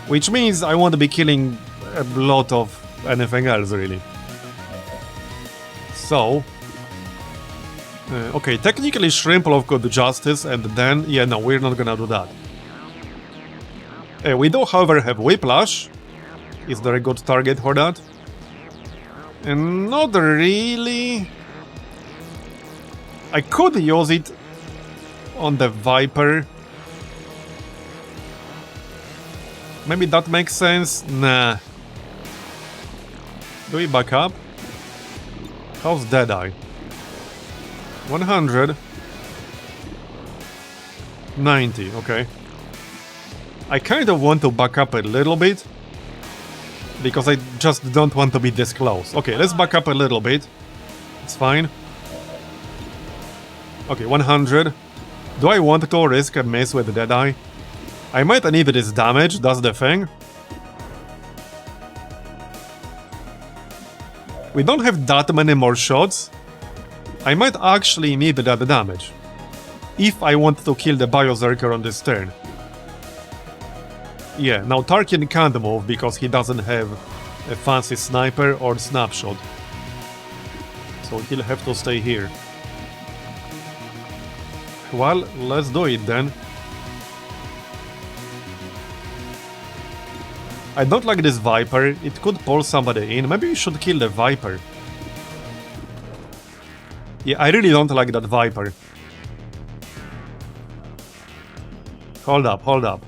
Which means I won't be killing a lot of anything else, really. So... okay, technically Shrimplov could do justice, and then... yeah, no, we're not gonna do that. We do, however, have Whiplash. Is there a good target for that? And not really... I could use it on the Viper. Maybe that makes sense? Nah. Do we back up? How's Deadeye? 100. 90, okay. I kind of want to back up a little bit. Because I just don't want to be this close. Okay, let's back up a little bit. It's fine. Okay, 100. Do I want to risk a miss with Deadeye? I might need this damage, that's the thing. We don't have that many more shots. I might actually need that damage. If I want to kill the Bioberserker on this turn. Yeah, now Tarkin can't move because he doesn't have a fancy sniper or snapshot. So he'll have to stay here. Well, let's do it then. I don't like this Viper, it could pull somebody in. Maybe we should kill the Viper. Yeah, I really don't like that Viper. Hold up, hold up.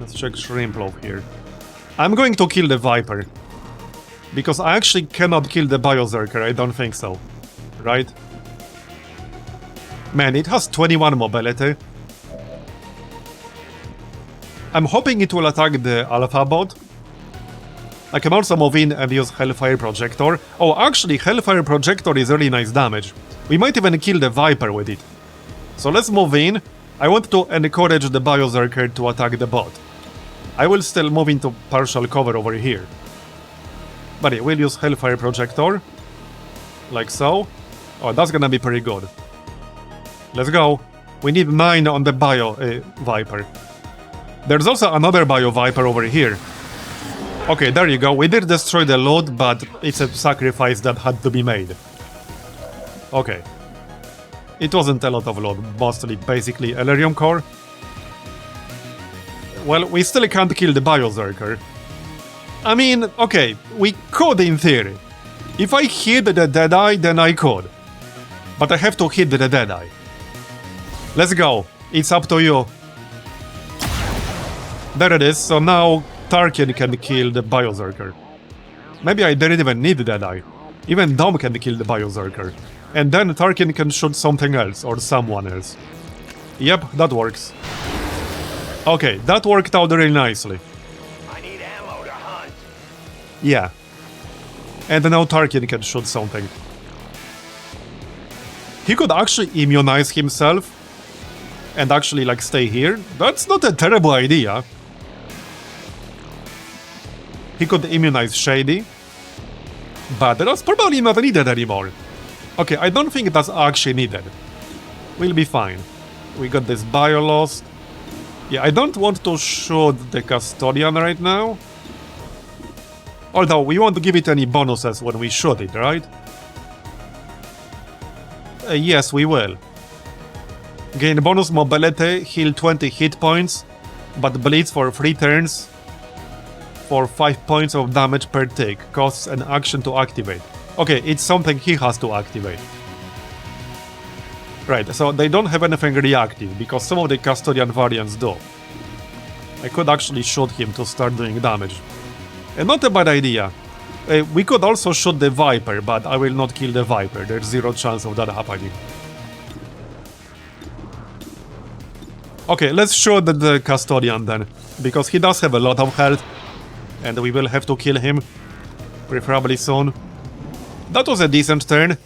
Let's check Shrimplov here. I'm going to kill the Viper. Because I actually cannot kill the Bioberserker, I don't think so. Right? Man, it has 21 mobility. I'm hoping it will attack the Alpha bot. I can also move in and use Hellfire Projector. Oh, actually, Hellfire Projector is really nice damage. We might even kill the Viper with it. So let's move in. I want to encourage the Bioberserker to attack the bot. I will still move into partial cover over here. But yeah, we'll use Hellfire Projector. Like so. Oh, that's gonna be pretty good. Let's go. We need 9 on the Viper. There's also another Viper over here. Okay, there you go. We did destroy the loot, but it's a sacrifice that had to be made. Okay. It wasn't a lot of loot, mostly basically Elerium core. Well, we still can't kill the Biozerker. I mean, okay, we could in theory. If I hit the Deadeye, then I could. But I have to hit the Deadeye. Let's go. It's up to you. There it is, so now Tarkin can kill the Biozerker. Maybe I didn't even need the Deadeye. Even Dom can kill the Biozerker. And then Tarkin can shoot something else, or someone else. Yep, that works. Okay, that worked out really nicely. I need ammo to hunt. Yeah. And now Tarkin can shoot something. He could actually immunize himself and actually, like, stay here. That's not a terrible idea. He could immunize Shady. But that's probably not needed anymore. Okay, I don't think that's actually needed. We'll be fine. We got this bio lost. Yeah, I don't want to shoot the Custodian right now. Although, we won't give it any bonuses when we shoot it, right? Yes, we will. Gain bonus mobility, heal 20 hit points, but bleeds for 3 turns for 5 points of damage per tick. Costs an action to activate. Okay, it's something he has to activate. Right, so they don't have anything reactive, because some of the Custodian variants do. I could actually shoot him to start doing damage. And not a bad idea. We could also shoot the Viper, but I will not kill the Viper. There's 0 chance of that happening. Okay, let's shoot the Custodian then, because he does have a lot of health, and we will have to kill him, preferably soon. That was a decent turn.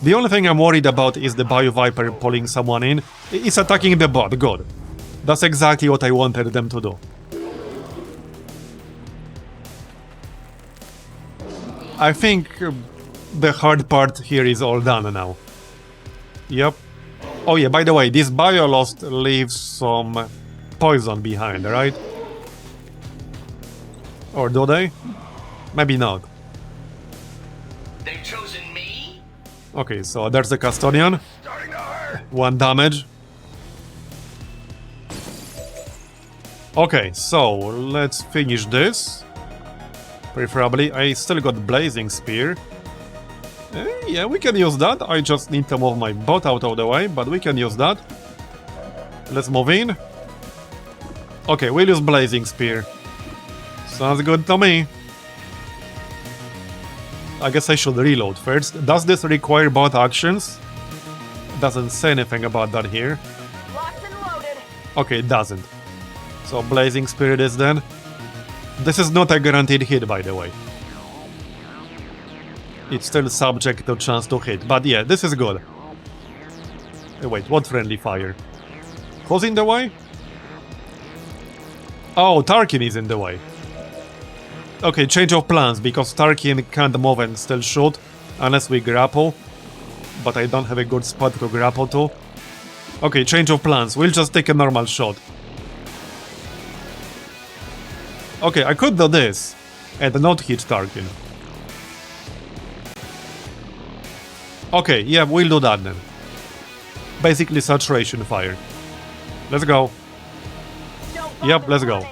The only thing I'm worried about is the Bio Viper pulling someone in. It's attacking the bot, good. That's exactly what I wanted them to do. I think the hard part here is all done now. Yep. Oh yeah, by the way, this Bio Lost leaves some poison behind, right? Or do they? Maybe not. They've chosen me? Okay, so there's the Custodian. 1 damage. Okay, so let's finish this. Preferably, I still got Blazing Spear. Yeah, we can use that. I just need to move my bot out of the way, but we can use that. Let's move in. Okay, we'll use Blazing Spear. Sounds good to me. I guess I should reload first. Does this require bot actions? Doesn't say anything about that here. Locked and loaded. Okay, it doesn't. So Blazing Spear it is then. This is not a guaranteed hit, by the way. It's still subject to chance to hit, but yeah, this is good. Wait, what friendly fire? Who's in the way? Oh, Tarkin is in the way. Okay, change of plans, because Tarkin can't move and still shoot, unless we grapple. But I don't have a good spot to grapple to. Okay, change of plans, we'll just take a normal shot. Okay, I could do this, and not hit Tarkin. Okay, yeah, we'll do that then. Basically saturation fire. Let's go. Yep, let's go.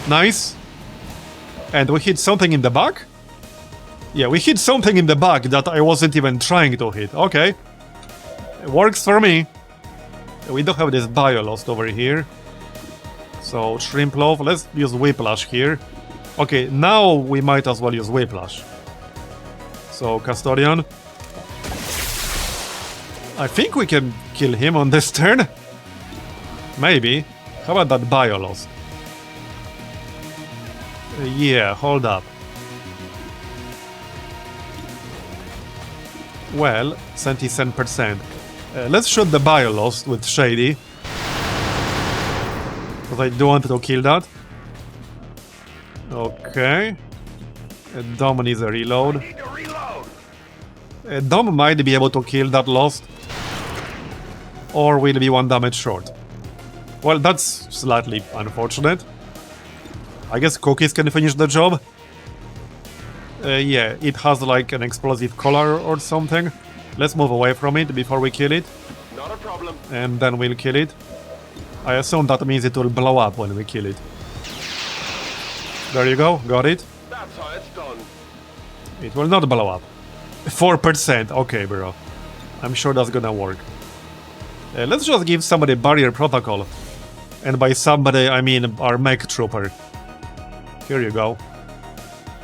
Nice. And we hit something in the back? Yeah, we hit something in the back that I wasn't even trying to hit. Okay. It works for me. We do have this bio lost over here. So, Shrimp Loaf, let's use Whiplash here. Okay, now we might as well use Whiplash. So, Custodian. I think we can kill him on this turn. Maybe. How about that bio lost? Yeah, hold up. Well, 77%. Let's shoot the bio lost with Shady. Because I do want to kill that. Okay. Dom needs a reload. Dom might be able to kill that lost. Or will be 1 damage short. Well, that's slightly unfortunate. I guess Cookies can finish the job. Yeah, it has like an explosive collar or something. Let's move away from it before we kill it. Not a problem. And then we'll kill it. I assume that means it will blow up when we kill it. There you go, got it. That's how it's done. It will not blow up. 4%, okay bro. I'm sure that's gonna work. Let's just give somebody barrier protocol. And by somebody, I mean our mech trooper. Here you go.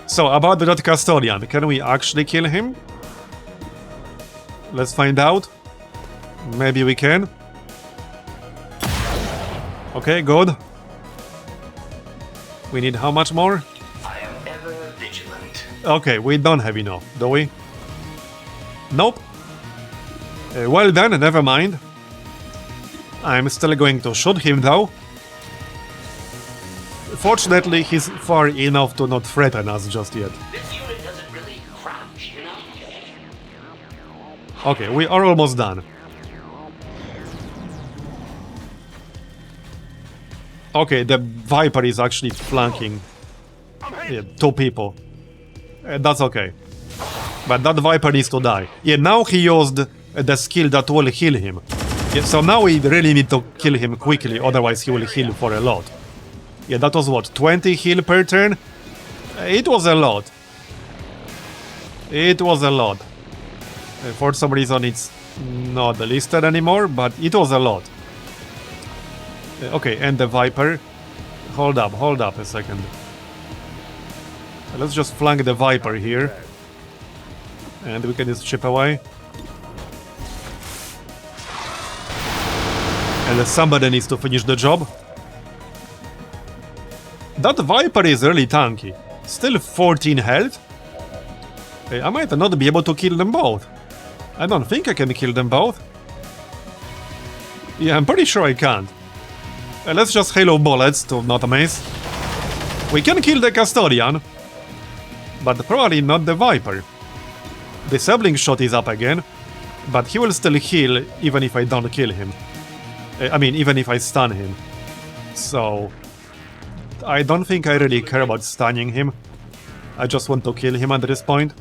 So, about that custodian, can we actually kill him? Let's find out. Maybe we can. Okay, good. We need how much more? I am ever vigilant. Okay, we don't have enough, do we? Nope. Well then, never mind. I'm still going to shoot him though. Fortunately, he's far enough to not threaten us just yet. This unit doesn't really crouch, you know? Okay, we are almost done. Okay, the Viper is actually flanking two people. That's okay. But that Viper needs to die. Yeah, now he used the skill that will heal him. Yeah, so now we really need to kill him quickly, otherwise he will heal for a lot. Yeah, that was what, 20 heal per turn? It was a lot. It was a lot. For some reason it's not listed anymore, but it was a lot. Okay, and the Viper. Hold up a second. Let's just flank the Viper here. And we can just chip away. And somebody needs to finish the job. That Viper is really tanky. Still 14 health. I might not be able to kill them both. I don't think I can kill them both. Yeah, I'm pretty sure I can't. Let's just halo bullets to not miss. We can kill the Custodian, but probably not the Viper. Disabling shot is up again, but he will still heal even if I don't kill him. I mean, even if I stun him. So, I don't think I really care about stunning him. I just want to kill him at this point.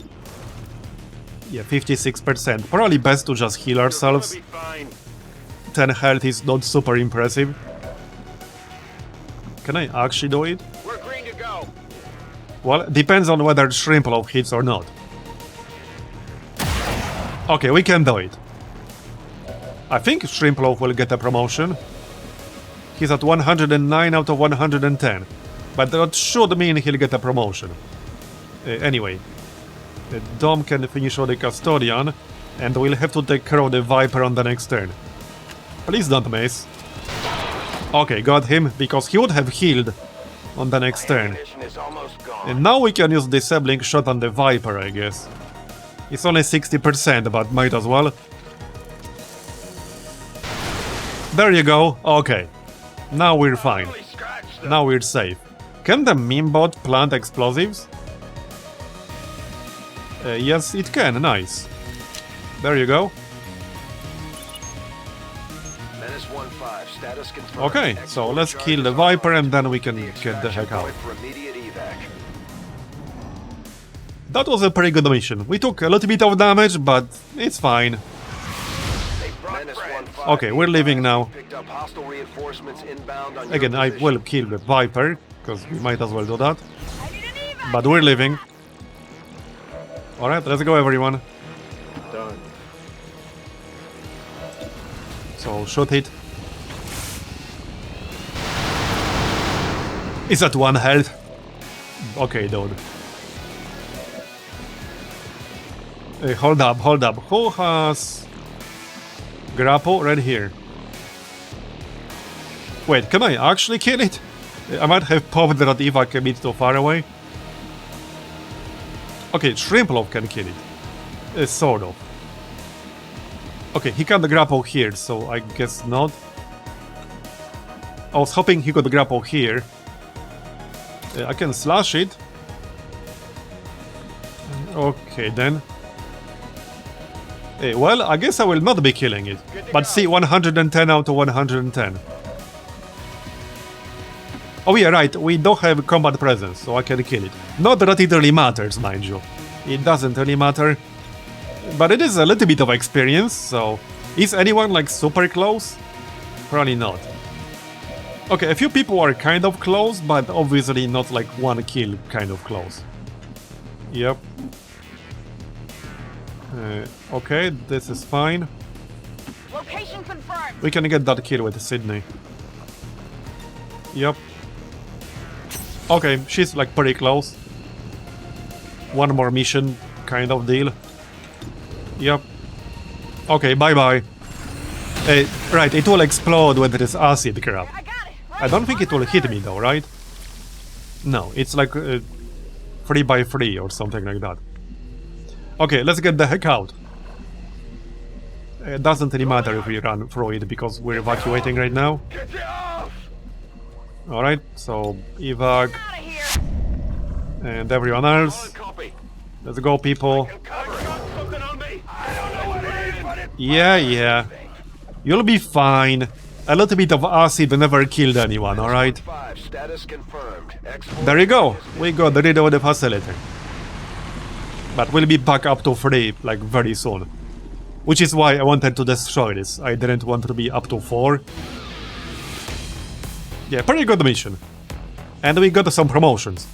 Yeah, 56%. Probably best to just heal ourselves. You're gonna be fine. 10 health is not super impressive. Can I actually do it? We're green to go. Well, depends on whether Shrimplow hits or not. Okay, we can do it. I think Shrimplow will get a promotion. He's at 109 out of 110. But that should mean he'll get a promotion. Anyway. Dom can finish on the Custodian. And we'll have to take care of the Viper on the next turn. Please don't miss. Okay, got him, because he would have healed on the next turn. Ammunition is almost gone. And now we can use Disabling Shot on the Viper, I guess. It's only 60%, but might as well. There you go, okay. Now we're fine. Really scratched them. Now we're safe. Can the Mimbot plant explosives? Yes, it can, nice. There you go. Menace 1-5, status confirmed. Okay, so let's Export kill the charges Viper online. and then we can The get the heck extraction out. point for immediate evac. That was a pretty good mission. We took a little bit of damage, but it's fine. Menace 1-5, Okay, we're leaving now. picked up hostile reinforcements inbound on your Again, I position. will kill the Viper, because we might as well do that. I need an evac. But we're leaving. Alright, let's go everyone. Done. So, shoot it. Is that 1 health? Okay, dude. Hold up. Who has... grapple? Right here. Wait, can I actually kill it? I might have popped that evac a bit too far away. Okay, Shrimplow can kill it. Sort of. Okay, he can't grapple here, so I guess not. I was hoping he could grapple here. I can slash it. Okay, then. Well, I guess I will not be killing it. But see, 110 out of 110. Oh yeah, right, we don't have combat presence, so I can kill it. Not that it really matters, mind you. It doesn't really matter. But it is a little bit of experience, so... Is anyone like super close? Probably not. Okay, a few people are kind of close, but obviously not like one kill kind of close. Yep. Okay, this is fine. Location confirmed. We can get that kill with Sydney. Yep. Okay, she's like pretty close. One more mission kind of deal. Yep. Okay, bye-bye. Right, it will explode with this acid crap. I got it. I don't think it will hit me though, right? No, it's like 3x3 or something like that. Okay, let's get the heck out. It doesn't really matter if we run through it because we're evacuating right now. Alright, so evac Out of here. and everyone else. Let's go, people. Yeah. You'll be fine. A little bit of acid never killed anyone, alright? There you go. We got rid of the facility. But we'll be back up to 3, like, very soon. Which is why I wanted to destroy this. I didn't want to be up to 4. Yeah, pretty good mission. And we got some promotions.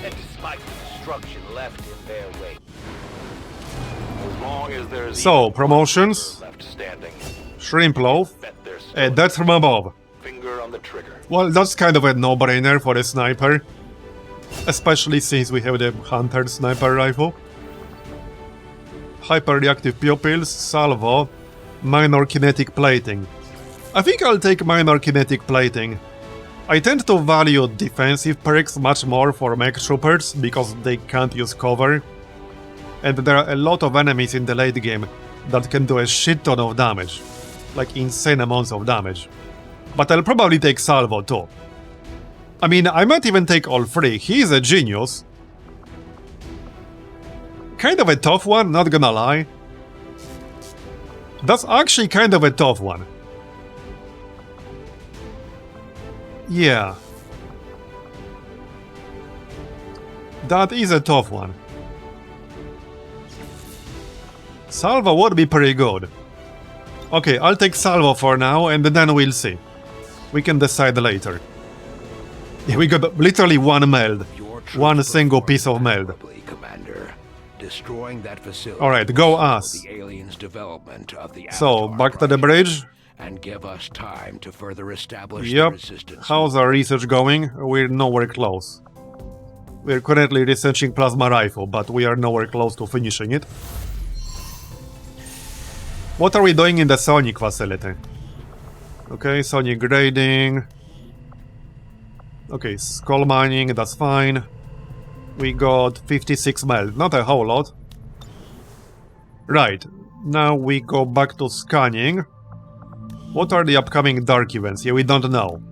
And despite the destruction left in their wake, as long as there's So, promotions. left standing, Shrimp loaf. bet their That's from above. finger on the trigger. Well, that's kind of a no-brainer for a sniper. Especially since we have the Hunter sniper rifle. Hyper-reactive pupils, salvo, minor kinetic plating. I think I'll take minor kinetic plating. I tend to value defensive perks much more for mech troopers because they can't use cover. And there are a lot of enemies in the late game that can do a shit ton of damage. Like insane amounts of damage. But I'll probably take Salvo too. I mean, I might even take all 3. He's a genius. Kind of a tough one, not gonna lie. That's actually kind of a tough one. Yeah. That is a tough one. Salvo would be pretty good. Okay, I'll take Salvo for now, and then we'll see. We can decide later. Yeah, we got literally one meld. One single piece of meld. Commander. Destroying that facility. Alright, go us. The aliens' development of the So, Avatar back to the project, bridge. and give us time to further establish the Yep. resistance. How's our research going? We're nowhere close. We're currently researching plasma rifle, but we are nowhere close to finishing it. What are we doing in the Sonic facility? Okay, Sonic grading. Okay, skull mining, that's fine. We got 56 meld, not a whole lot. Right, now we go back to scanning. What are the upcoming dark events? Yeah, we don't know.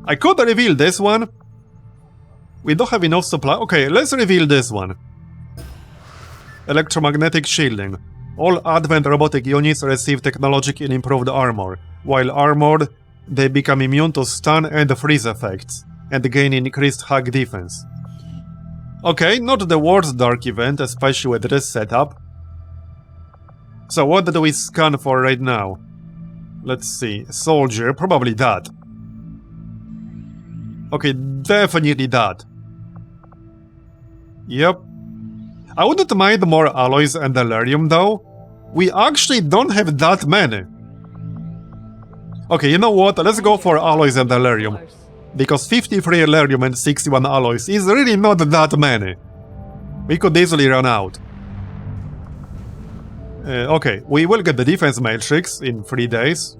I could reveal this one. We don't have enough supply. Okay, let's reveal this one. Electromagnetic shielding. All Advent robotic units receive technologically improved armor. While armored, they become immune to stun and freeze effects, and gain increased hack defense. Okay, not the worst dark event, especially with this setup. So what do we scan for right now? Let's see, soldier, probably that. Okay, definitely that. Yep. I wouldn't mind more alloys and delirium though. We actually don't have that many. Okay, you know what? Let's go for alloys and delirium. Because 53 delirium and 61 alloys is really not that many. We could easily run out. Okay, we will get the defense matrix in 3 days.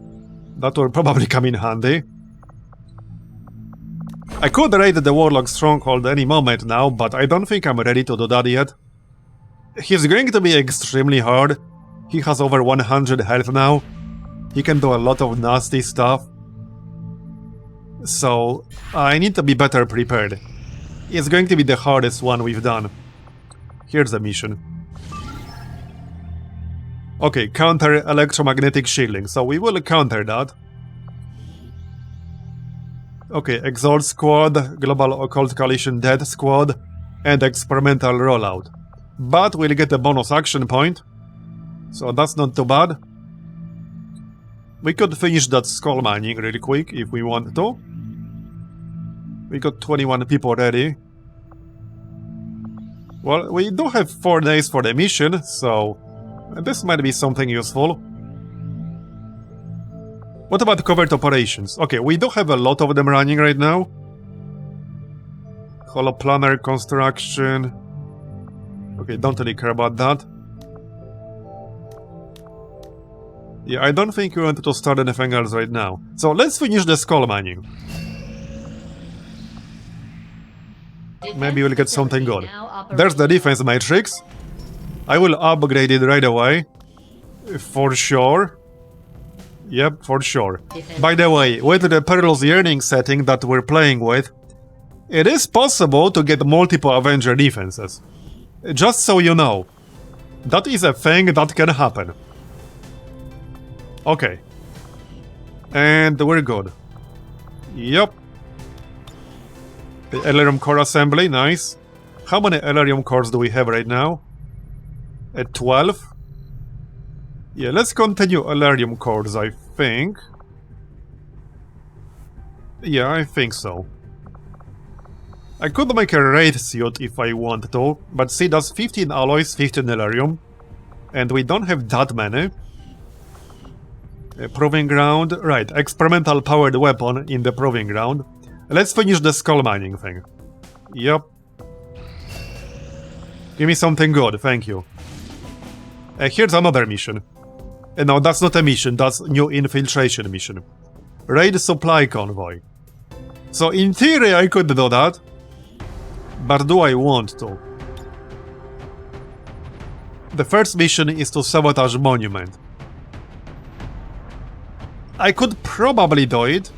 That will probably come in handy. I could raid the Warlock Stronghold any moment now, but I don't think I'm ready to do that yet. He's going to be extremely hard. He has over 100 health now. He can do a lot of nasty stuff. So, I need to be better prepared. It's going to be the hardest one we've done. Here's the mission. Okay, counter electromagnetic shielding, so we will counter that. Okay, Exalt Squad, Global Occult Coalition Dead Squad, and Experimental Rollout. But we'll get a bonus action point, so that's not too bad. We could finish that skull mining really quick if we want to. We got 21 people ready. Well, we do have 4 days for the mission, so this might be something useful. What about covert operations? Okay, we do have a lot of them running right now. Holoplanar construction. Okay, don't really care about that. Yeah, I don't think we want to start anything else right now. So let's finish the skull mining. Maybe we'll get something good. There's the defense matrix. I will upgrade it right away. For sure. Yep, for sure. By the way, with the Perilous Yearning setting that we're playing with, it is possible to get multiple Avenger defenses. Just so you know. That is a thing that can happen. Okay. And we're good. Yep. The Elerium core assembly, nice. How many Elerium cores do we have right now? At 12? Yeah, let's continue Elerium cores, I think. Yeah, I think so. I could make a raid suit if I want to, but see, that's 15 alloys, 15 Elerium. And we don't have that many. Proving ground, right, experimental powered weapon in the proving ground. Let's finish the skull mining thing. Yep. Give me something good, thank you. Here's another mission. No, that's not a mission, that's new infiltration mission. Raid supply convoy. So in theory I could do that. But do I want to? The first mission is to sabotage monument. I could probably do it.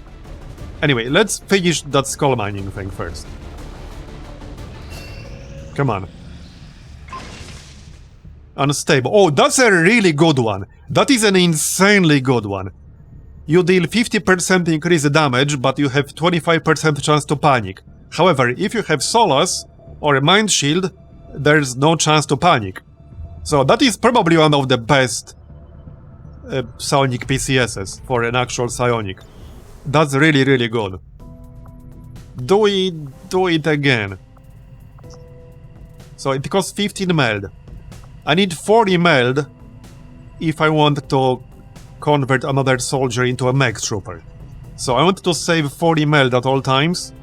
Anyway, let's finish that skull mining thing first. Come on. Unstable. Oh, that's a really good one. That is an insanely good one. You deal 50% increased damage, but you have 25% chance to panic. However, if you have Solace or a Mind Shield, there's no chance to panic. So that is probably one of the best psionic PCSs for an actual psionic. That's really, really good. Do we do it again? So it costs 15 meld. I need 40 meld if I want to convert another soldier into a mech trooper. So I want to save 40 meld at all times.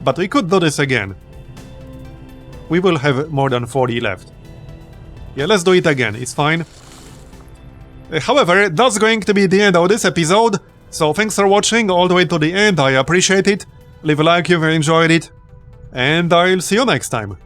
But we could do this again. We will have more than 40 left. Yeah, let's do it again, it's fine. However, that's going to be the end of this episode. So thanks for watching all the way to the end, I appreciate it. Leave a like if you enjoyed it. And I'll see you next time.